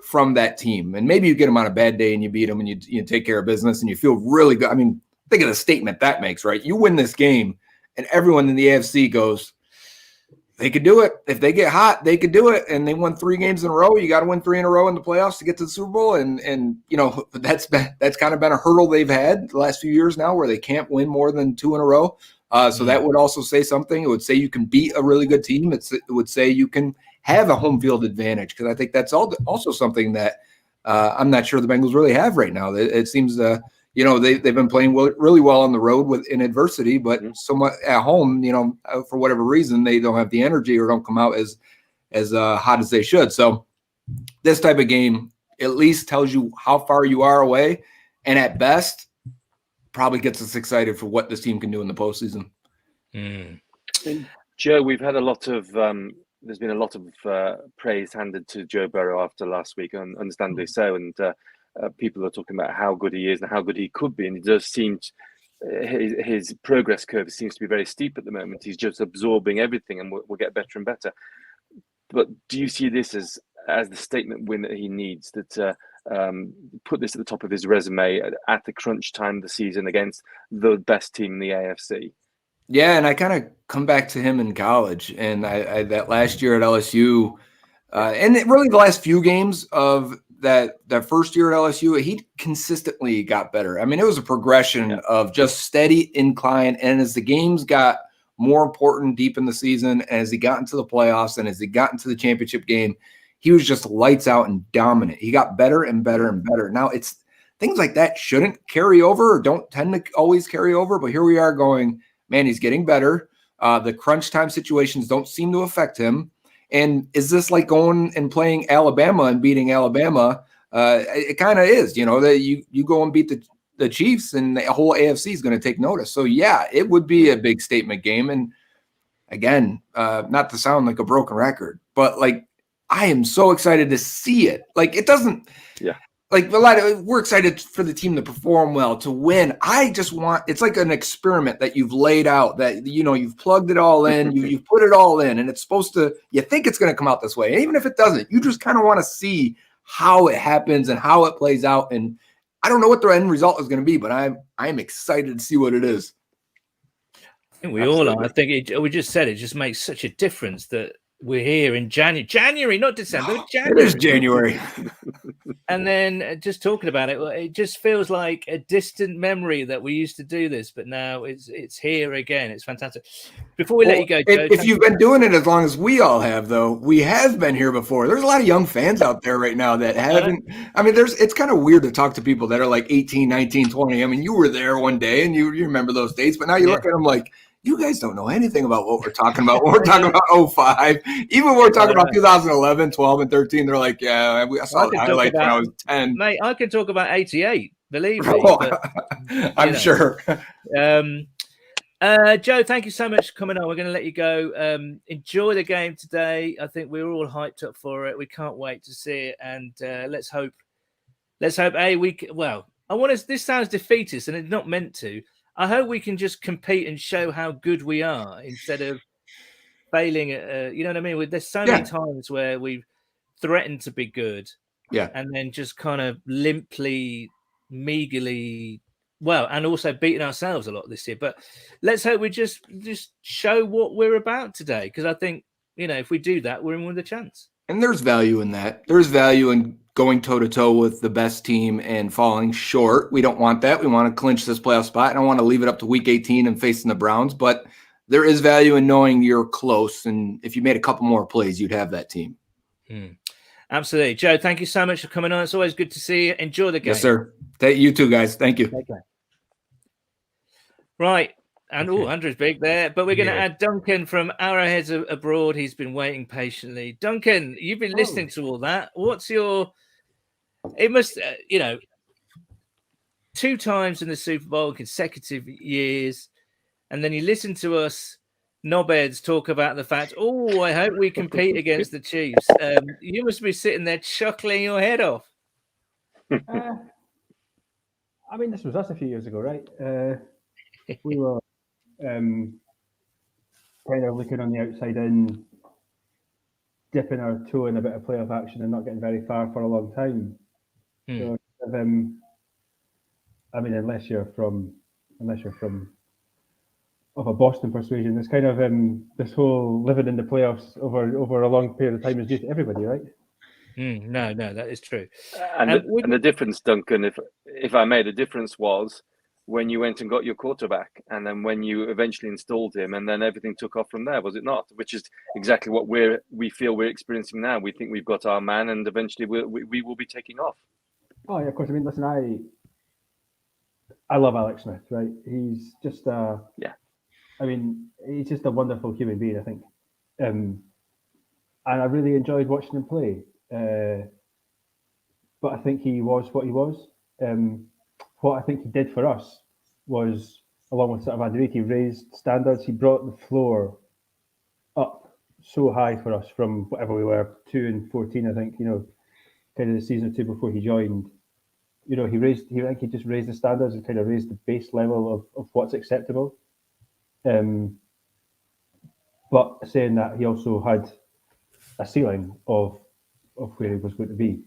from that team? And maybe you get them on a bad day and you beat them and you take care of business and you feel really good. I mean, think of the statement that makes, right? You win this game and everyone in the AFC goes, they could do it. If they get hot, they could do it. And they won 3 games in a row. You got to win 3 in a row in the playoffs to get to the Super Bowl. And that's kind of been a hurdle they've had the last few years now, where they can't win more than 2 in a row. So that would also say something. It would say you can beat a really good team. It would say you can have a home field advantage, because I think that's also something that I'm not sure the Bengals really have right now. It seems they've been playing really well on the road in adversity, but somewhat at home, for whatever reason, they don't have the energy or don't come out as hot as they should. So this type of game at least tells you how far you are away, and at best probably gets us excited for what this team can do in the postseason. And Joe, we've had a lot of there's been a lot of praise handed to Joe Burrow after last week, and understandably so. And people are talking about how good he is and how good he could be, and it does seem his progress curve seems to be very steep at the moment. He's just absorbing everything, and will get better and better. But do you see this as the statement win that he needs, that put this at the top of his resume at the crunch time of the season against the best team in the AFC? Yeah, and I kind of come back to him in college, and I that last year at LSU, and really the last few games of that first year at LSU, he consistently got better. I mean, it was a progression of just steady incline, and as the games got more important deep in the season, and as he got into the playoffs, and as he got into the championship game, he was just lights out and dominant. He got better and better and better. Now, it's things like that shouldn't carry over, or don't tend to always carry over, but here we are going, man, he's getting better. The crunch time situations don't seem to affect him. And is this like going and playing Alabama and beating Alabama? It kind of is, that you go and beat the Chiefs, and the whole AFC is going to take notice. So, yeah, it would be a big statement game. And again, not to sound like a broken record, but like, I am so excited to see it. Like, it doesn't like we're excited for the team to perform well, to win. I just want, it's like an experiment that you've laid out, that, you've plugged it all in, you've put it all in, and it's supposed to, you think it's going to come out this way. And even if it doesn't, you just kind of want to see how it happens and how it plays out. And I don't know what the end result is going to be, but I'm excited to see what it is. I think we all are. I think we just said it just makes such a difference that we're here in January, not December, January. It is January. And then just talking about it, it just feels like a distant memory that we used to do this, but now it's here again. It's fantastic. Before we let you go, Joe, if you've been doing it as long as we all have, though, we have been here before. There's a lot of young fans out there right now that haven't. I mean, it's kind of weird to talk to people that are like 18, 19, 20. I mean, you were there one day and you remember those dates, but now you look at them like, you guys don't know anything about what we're talking about. When we're talking about 05, even when we're talking about 2011, 12, and 13, they're like, yeah, I saw the highlights when I was 10. Mate, I can talk about 88, believe me. But, I'm sure. Joe, thank you so much for coming on. We're going to let you go. Enjoy the game today. I think we're all hyped up for it. We can't wait to see it. And let's hope, this sounds defeatist, and it's not meant to. I hope we can just compete and show how good we are instead of failing at, you know what I mean? There's so many times where we've threatened to be good, and then just kind of limply, meagerly, and also beating ourselves a lot this year. But let's hope we just show what we're about today, because I think, if we do that, we're in with a chance. And there's value in that. There's value in going toe-to-toe with the best team and falling short. We don't want that. We want to clinch this playoff spot. I don't want to leave it up to week 18 and facing the Browns, but there is value in knowing you're close. And if you made a couple more plays, you'd have that team. Absolutely. Joe, thank you so much for coming on. It's always good to see you. Enjoy the game. Yes, sir. You too, guys. Thank you. Okay. Right. And Andrew's big there, but we're going to add Duncan from Arrowheads Abroad. He's been waiting patiently. Duncan, you've been listening to all that. What's your? It must, 2 times in the Super Bowl in consecutive years, and then you listen to us knobheads talk about the fact, I hope we compete against the Chiefs. You must be sitting there chuckling your head off. I mean, this was us a few years ago, right? We were kind of looking on the outside in, dipping our toe in a bit of playoff action and not getting very far for a long time. So, I mean, unless you're from of a Boston persuasion, it's kind of this whole living in the playoffs over a long period of time is due to everybody, right? No, that is true. And the difference, Duncan, if I may, the difference was when you went and got your quarterback, and then when you eventually installed him, and then everything took off from there, was it not? Which is exactly what we feel we're experiencing now. We think we've got our man, and eventually we will be taking off. Oh yeah, of course. I mean, listen, I love Alex Smith, right? He's just I mean, he's just a wonderful human being, I think, and I really enjoyed watching him play. But I think he was what he was. What I think he did for us was, along with sort of Andy Reid, he raised standards. He brought the floor up so high for us from whatever we were, 2-14, I think. Kind of the season or two before he joined. He just raised the standards and kind of raised the base level of what's acceptable. But saying that, he also had a ceiling of where he was going to be.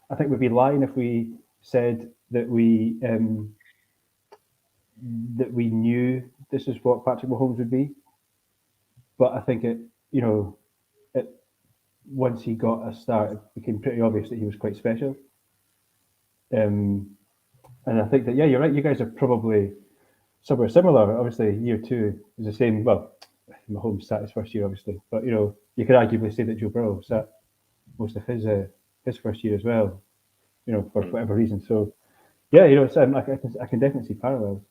I think we'd be lying if we said that we knew this is what Patrick Mahomes would be. But I think once he got a start, it became pretty obvious that he was quite special. And I think that, you're right. You guys are probably somewhere similar. Obviously, year two is the same. Well, Mahomes sat his first year, obviously, but you could arguably say that Joe Burrow sat most of his first year as well. For whatever reason. So, I can definitely see parallels.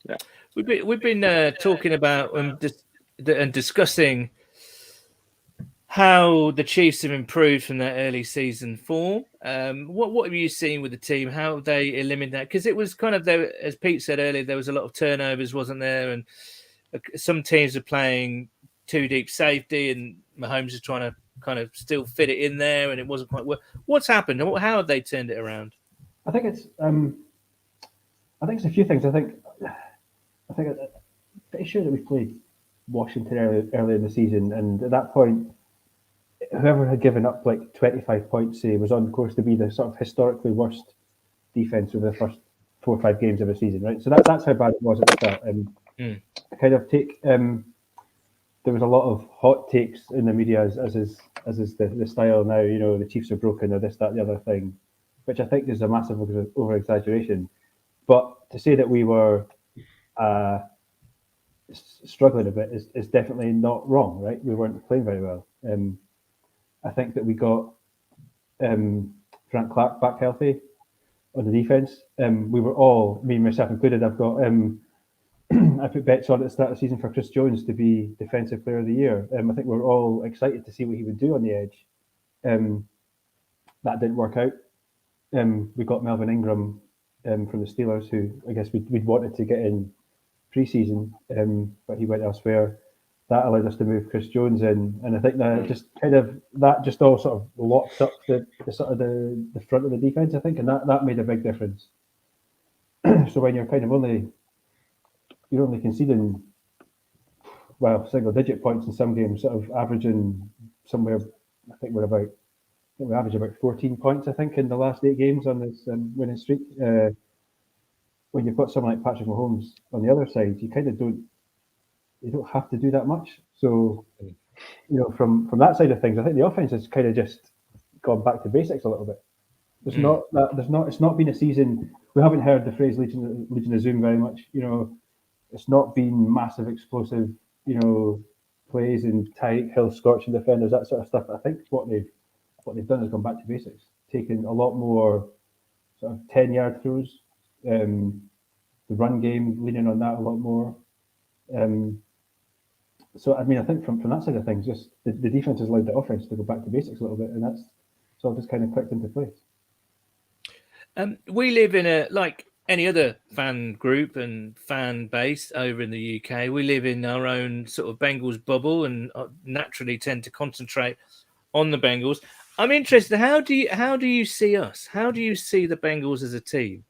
Yeah, we've been talking about and discussing how the Chiefs have improved from their early season form. What have you seen with the team? How have they eliminated that? Because it was kind of there, as Pete said earlier, there was a lot of turnovers, wasn't there? And some teams are playing too deep safety, and Mahomes is trying to kind of still fit it in there, and it wasn't quite work. What's happened? How have they turned it around? I think it's a few things. I think I'm pretty sure that we played Washington early in the season, and at that point, whoever had given up like 25 points, say, was on course to be the sort of historically worst defense over the first 4 or 5 games of the season, right? So that's how bad it was at the start. I kind of take there was a lot of hot takes in the media, as is the style now. The Chiefs are broken, or this, that, the other thing, which I think is a massive over exaggeration. But to say that we were struggling a bit is definitely not wrong, right? We weren't playing very well. I think that we got Frank Clark back healthy on the defense. We were all, me, myself included, I've got I put bets on at the start of the season for Chris Jones to be Defensive Player of the Year. I think we were all excited to see what he would do on the edge. That didn't work out. We got Melvin Ingram from the Steelers, who I guess we'd wanted to get in pre-season, but he went elsewhere. That allowed us to move Chris Jones in, and I think that just all sort of locked up the front of the defense, I think, and that made a big difference. So when you're kind of only conceding, single-digit points in some games, sort of averaging somewhere, I think we averaged about 14 points, I think, in the last 8 games on this winning streak. When you've got someone like Patrick Mahomes on the other side, you kind of don't have to do that much. So, from that side of things, I think the offense has kind of just gone back to basics a little bit. It's not been a season. We haven't heard the phrase Legion of Zoom very much. It's not been massive explosive, plays and Tyreek Hill scorching defenders, that sort of stuff. I think what they've done is gone back to basics, taken a lot more sort of 10-yard throws, the run game, leaning on that a lot more. So I mean, I think from that side of things, just the defense has allowed the offense to go back to basics a little bit, and that's sort of just kind of clicked into place. We live in like any other fan group and fan base over in the UK. We live in our own sort of Bengals bubble, and naturally tend to concentrate on the Bengals. I'm interested. How do you see us? How do you see the Bengals as a team?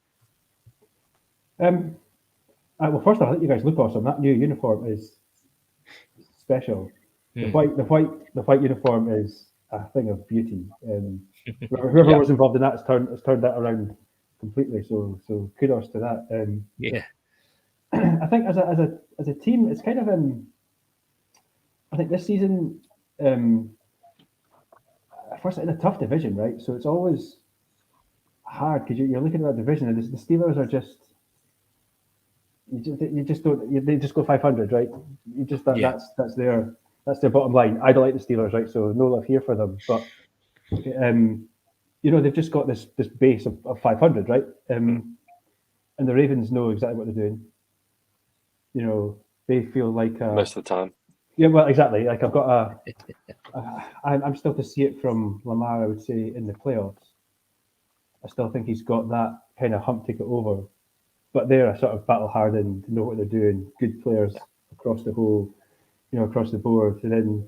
Well, first of all, I think you guys look awesome. That new uniform is special. The white uniform is a thing of beauty. Whoever was involved in that has turned that around completely. So kudos to that. Yeah. I think as a team, it's kind of I think this season, first in a tough division, right? So it's always hard because you're looking at that division, and the Steelers are just you just don't they just go 500, right? You just that's their bottom line. I don't like the Steelers, right? So no love here for them, but they've just got this base of 500, right? And the Ravens know exactly what they're doing. They feel like most of the time. Yeah, well, exactly. Like I've got I'm still to see it from Lamar. I would say in the playoffs, I still think he's got that kind of hump to get over. But they're a sort of battle hardened, know what they're doing, good players across the whole, across the board. And then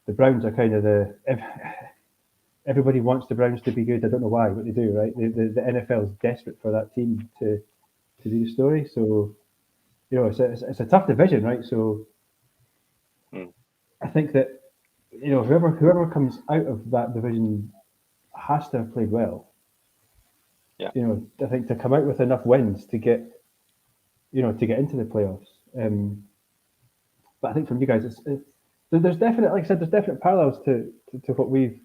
the Browns are kind of everybody wants the Browns to be good. I don't know why, but they do, right? The NFL is desperate for that team to do the story. So, it's a tough division, right? So, I think that whoever comes out of that division has to have played well. Yeah. I think to come out with enough wins to get into the playoffs. But I think from you guys, there's definite, like I said, there's definite parallels to what we've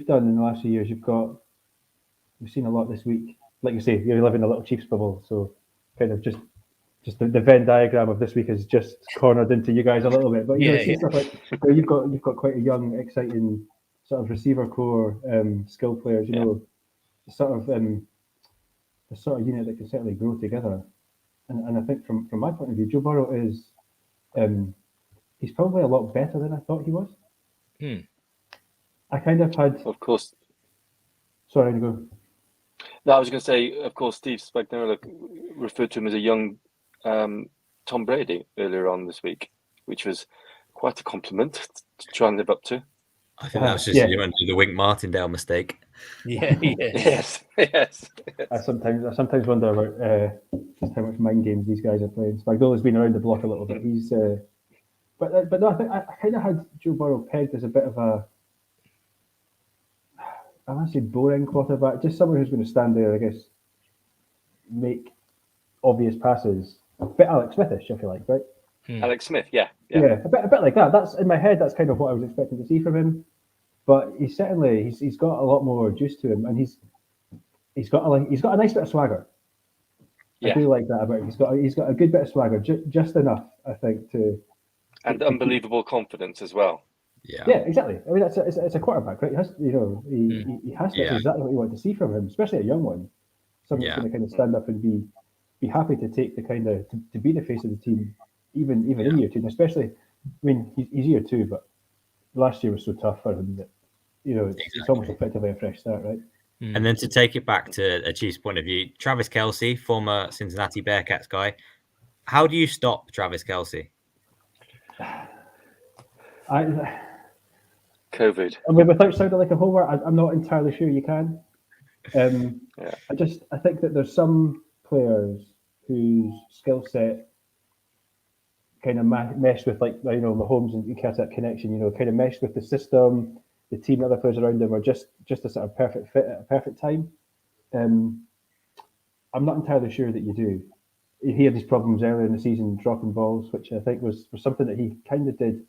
done in the last few years. We've seen a lot this week. Like you say, you're living in a little Chiefs bubble, so kind of just the Venn diagram of this week is just cornered into you guys a little bit. But stuff like you've got quite a young, exciting sort of receiver core, skill players. The sort of unit that can certainly grow together. And I think from my point of view, Joe Burrow is he's probably a lot better than I thought he was. I kind of had, of course. Sorry, to go. No, I was going to say, of course, Steve Spagnuolo referred to him as a young Tom Brady earlier on this week, which was quite a compliment to try and live up to. I think that was just you went to the Wink Martindale mistake. Yes. I sometimes wonder about just how much mind games these guys are playing. Spagnuolo's been around the block a little bit. He's, but no, I think I kind of had Joe Burrow pegged as a bit of a, I want to say boring quarterback, just someone who's going to stand there, I guess, make obvious passes, a bit Alex Smithish, I feel like, right? Alex Smith, yeah, a bit like that. That's in my head. That's kind of what I was expecting to see from him. But he's certainly he's got a lot more juice to him, and he's got a nice bit of swagger. I do like that about him. He's got a good bit of swagger, just enough, I think, and unbelievable confidence as well. Yeah, exactly. I mean, it's a quarterback, right? He has to. That's exactly what you want to see from him, especially a young one. Someone who's going to kind of stand up and be happy to take the kind of to be the face of the team, even in year two. And especially, I mean, he's year two, but last year was so tough for him that it's almost effectively a fresh start, right? And then to take it back to a Chiefs point of view, Travis Kelce, former Cincinnati Bearcats guy, how do you stop Travis Kelce? COVID. I mean, without sounding like a homer, I'm not entirely sure you can. I think that there's some players whose skill set kind of mesh with, like, Mahomes and you have that connection, kind of mesh with the system, the team, other players around them are just a sort of perfect fit at a perfect time. I'm not entirely sure that you do. He had these problems earlier in the season, dropping balls, which I think was something that he kind of did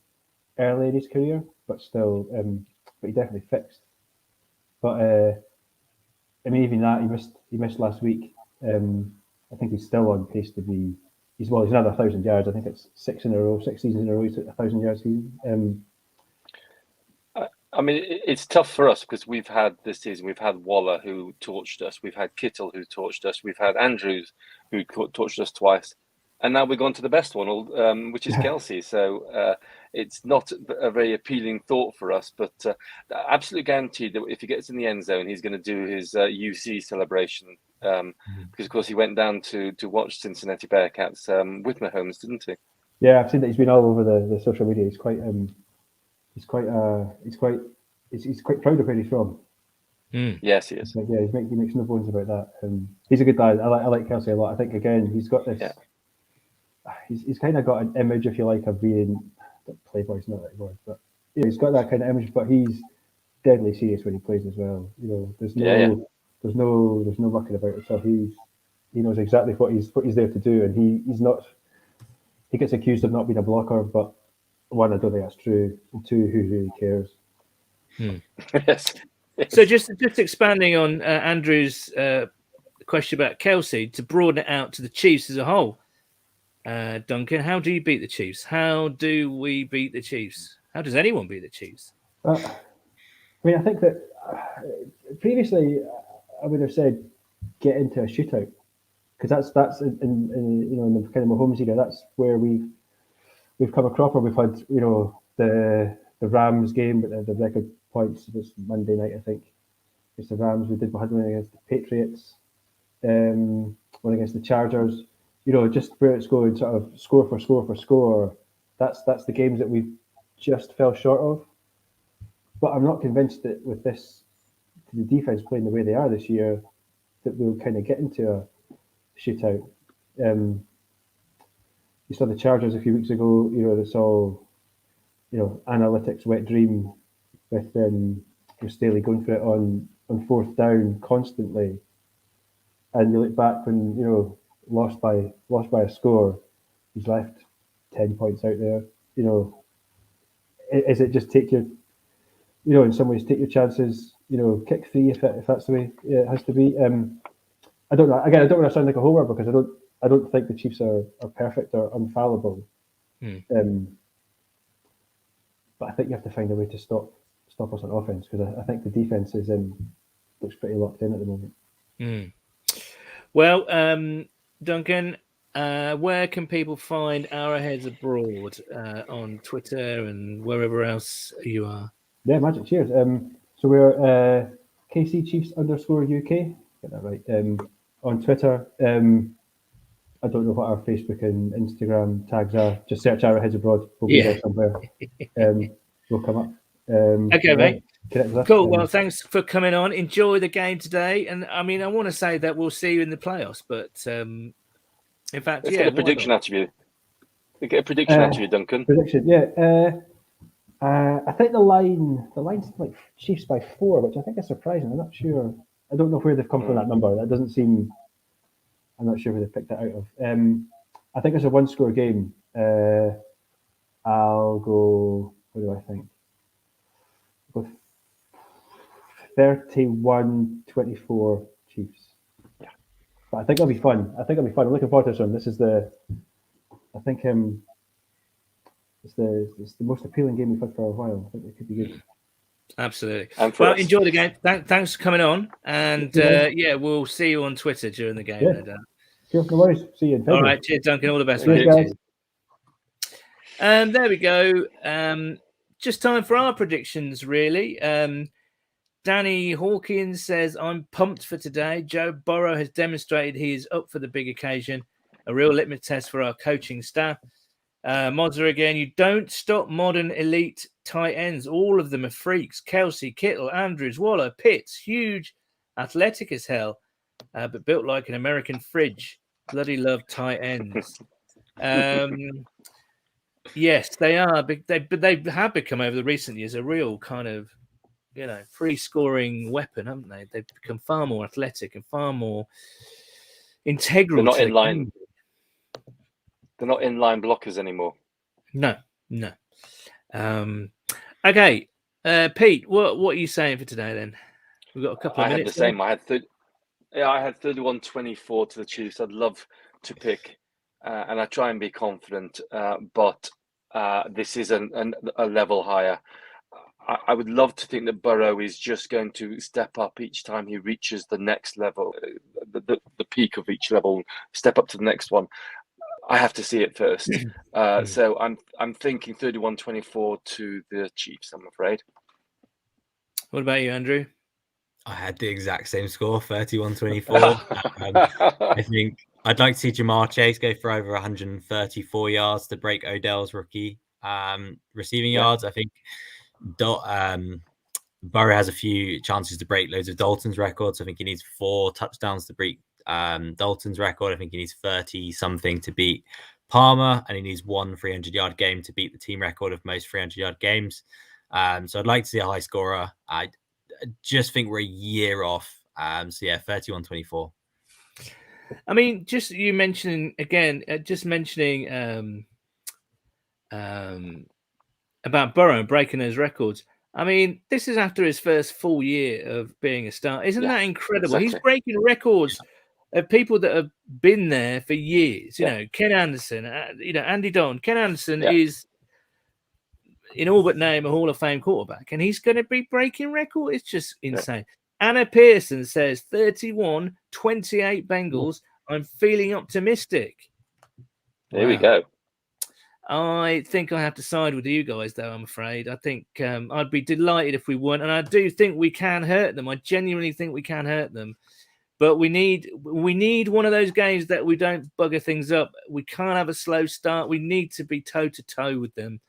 early in his career, but still, but he definitely fixed. But I mean, even that he missed last week. I think he's still on pace to be. He's another 1,000 yards. I think it's 6 seasons in a row. He's at 1,000 yards season. I mean, it's tough for us because we've had this season. We've had Waller who torched us. We've had Kittle who torched us. We've had Andrews who torched us twice, and now we've gone to the best one, which is Kelce. So it's not a very appealing thought for us, but absolutely guaranteed that if he gets in the end zone, he's going to do his UC celebration. Because of course he went down to watch Cincinnati Bearcats with Mahomes, didn't he? Yeah, I've seen that he's been all over the social media. He's quite he's quite proud of where he's from. Yes, he is. Like, yeah, he makes no bones about that. He's a good guy. I like Kelsey a lot. I think again he's got this. Yeah. He's kind of got an image, if you like, of being playboy's not the right word, but yeah, he's got that kind of image. But he's deadly serious when he plays as well. You know, there's no mucking about it. So he knows exactly what he's there to do, and he's not. He gets accused of not being a blocker, but one, I don't think that's true. And two, who really cares? Yes. So just expanding on Andrew's question about Kelsey, to broaden it out to the Chiefs as a whole, Duncan, how do you beat the Chiefs? How do we beat the Chiefs? How does anyone beat the Chiefs? I mean, I think that previously I would have said get into a shootout, because that's in the kind of Mahomes era. That's where we've come a cropper. We've had the Rams game, but the record points was Monday night, I think. It's the Rams. We had one against the Patriots, one against the Chargers. Just where it's going, sort of score for score. That's the games that we've just fell short of. But I'm not convinced that with the defense playing the way they are this year, that we'll kind of get into a shootout. You saw the Chargers a few weeks ago. It's all analytics wet dream with Staley going for it on fourth down constantly, and you look back when lost by a score, he's left 10 points out there. Is it just take your in some ways take your chances, kick three if that's the way it has to be. I don't know. Again, I don't want to sound like a homer, because I don't think the Chiefs are perfect or infallible. But I think you have to find a way to stop us on offense, because I think the defense looks pretty locked in at the moment. Well, Duncan, where can people find Arrowheads Abroad on Twitter and wherever else you are? Yeah, magic. Cheers. So we're KC Chiefs _UK. Get that right. On Twitter. I don't know what our Facebook and Instagram tags are. Just search Arrowheads Abroad. We'll be there somewhere. We'll come up. Okay, mate. Us. Cool. Well, thanks for coming on. Enjoy the game today. And I mean, I want to say that we'll see you in the playoffs, but in fact, let's get a prediction out of you. Get a prediction out of you, Duncan. Prediction, yeah. I think the line's like Chiefs by 4, which I think is surprising. I'm not sure. I don't know where they've come from that number. That doesn't seem. I'm not sure where they picked that out of. I think it's a one-score game. I'll go. What do I think? I'll go 31-24 Chiefs. Yeah. But I think it'll be fun. I'm looking forward to this one. This is I think it's the most appealing game we've had for a while. I think it could be good. Absolutely. Well, enjoy the game. Thanks for coming on. And we'll see you on Twitter during the game. Yeah. Sure, no worries. See you. All right. Cheers, Duncan. All the best, mate. Cheers. There we go. Just time for our predictions, really. Danny Hawkins says, I'm pumped for today. Joe Burrow has demonstrated he is up for the big occasion. A real litmus test for our coaching staff. Modzer again, you don't stop modern elite tight ends. All of them are freaks. Kelsey, Kittle, Andrews, Waller, Pitts, huge, athletic as hell, but built like an American fridge. Bloody love tight ends. Yes, they are. But they have become over the recent years a real kind of, free scoring weapon, haven't they? They've become far more athletic and far more integral. They're not in line. They're not in-line blockers anymore. No. Okay, Pete, what are you saying for today then? We've got a couple of minutes. I had the same. I had 31-24 to the Chiefs. I'd love to pick, and I try and be confident, but this is a level higher. I would love to think that Burrow is just going to step up each time he reaches the next level, the peak of each level, step up to the next one. I have to see it first. So I'm thinking 31-24 to the Chiefs, I'm afraid. What about you, Andrew? I had the exact same score, 31-24. I think I'd like to see Jamar Chase go for over 134 yards to break Odell's rookie receiving yards. I think Burrow has a few chances to break loads of Dalton's records. I think he needs 4 touchdowns to break Dalton's record. I think he needs 30 something to beat Palmer, and he needs 1 300-yard game to beat the team record of most 300-yard games. So I'd like to see a high scorer. I just think we're a year off. So yeah, 31-24. I mean, just you mentioning again, about Burrow breaking those records. I mean, this is after his first full year of being a star. Isn't that incredible? Exactly. He's breaking records of people that have been there for years. You know, Ken Anderson, Andy Dalton. Ken Anderson is, in all but name, a Hall of Fame quarterback, and he's going to be breaking records. It's just insane. Anna Pearson says 31-28 Bengals. I'm feeling optimistic. There we go. I think I have to side with you guys, though, I'm afraid. I think I'd be delighted if we won. And I do think we can hurt them. I genuinely think we can hurt them. But we need one of those games that we don't bugger things up. We can't have a slow start. We need to be toe-to-toe with them.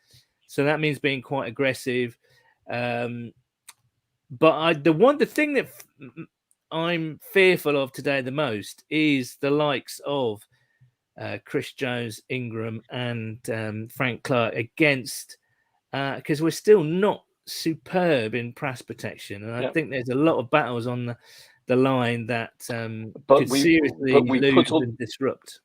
So that means being quite aggressive. But the thing that I'm fearful of today the most is the likes of Chris Jones, Ingram, and Frank Clark against, because we're still not superb in pass protection, and I think there's a lot of battles on the line that could seriously lose and disrupt.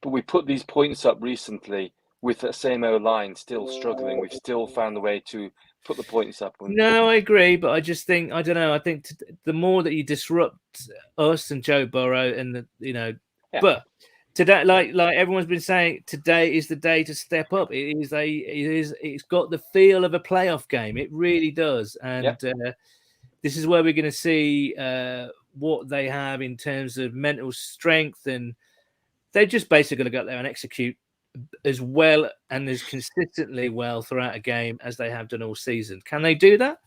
But we put these points up recently with the same O-line still struggling. We've still found a way to put the points up. No, I agree, but I just think I don't know. I think the more that you disrupt us and Joe Burrow, and but. Today, like everyone's been saying, today is the day to step up. It's got the feel of a playoff game. It really does. And this is where we're going to see what they have in terms of mental strength. And they're just basically going to go out there and execute as well and as consistently well throughout a game as they have done all season. Can they do that?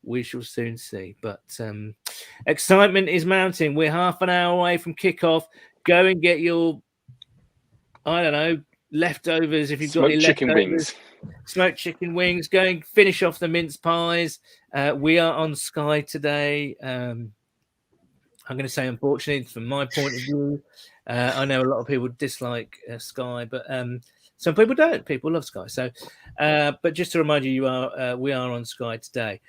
We shall soon see. But excitement is mounting. We're half an hour away from kickoff. Go and get your, I don't know, leftovers if you've got any leftovers. Smoked chicken wings. Go and finish off the mince pies. We are on Sky today. I'm going to say, unfortunately, from my point of view, I know a lot of people dislike Sky, but some people don't. People love Sky. So, but just to remind you, we are on Sky today.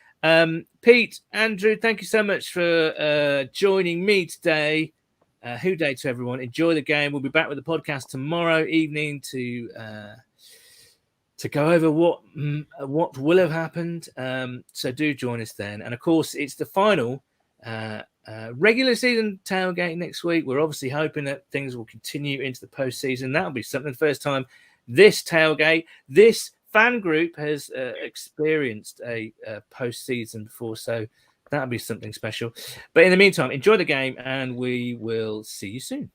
Pete, Andrew, thank you so much for joining me today. Who day to everyone. Enjoy the game. We'll be back with the podcast tomorrow evening to go over what will have happened. So do join us then. And of course, it's the final regular season tailgate next week. We're obviously hoping that things will continue into the postseason. That'll be something. The first time this tailgate, this fan group has experienced a postseason before. So that'll be something special. But in the meantime, enjoy the game and we will see you soon.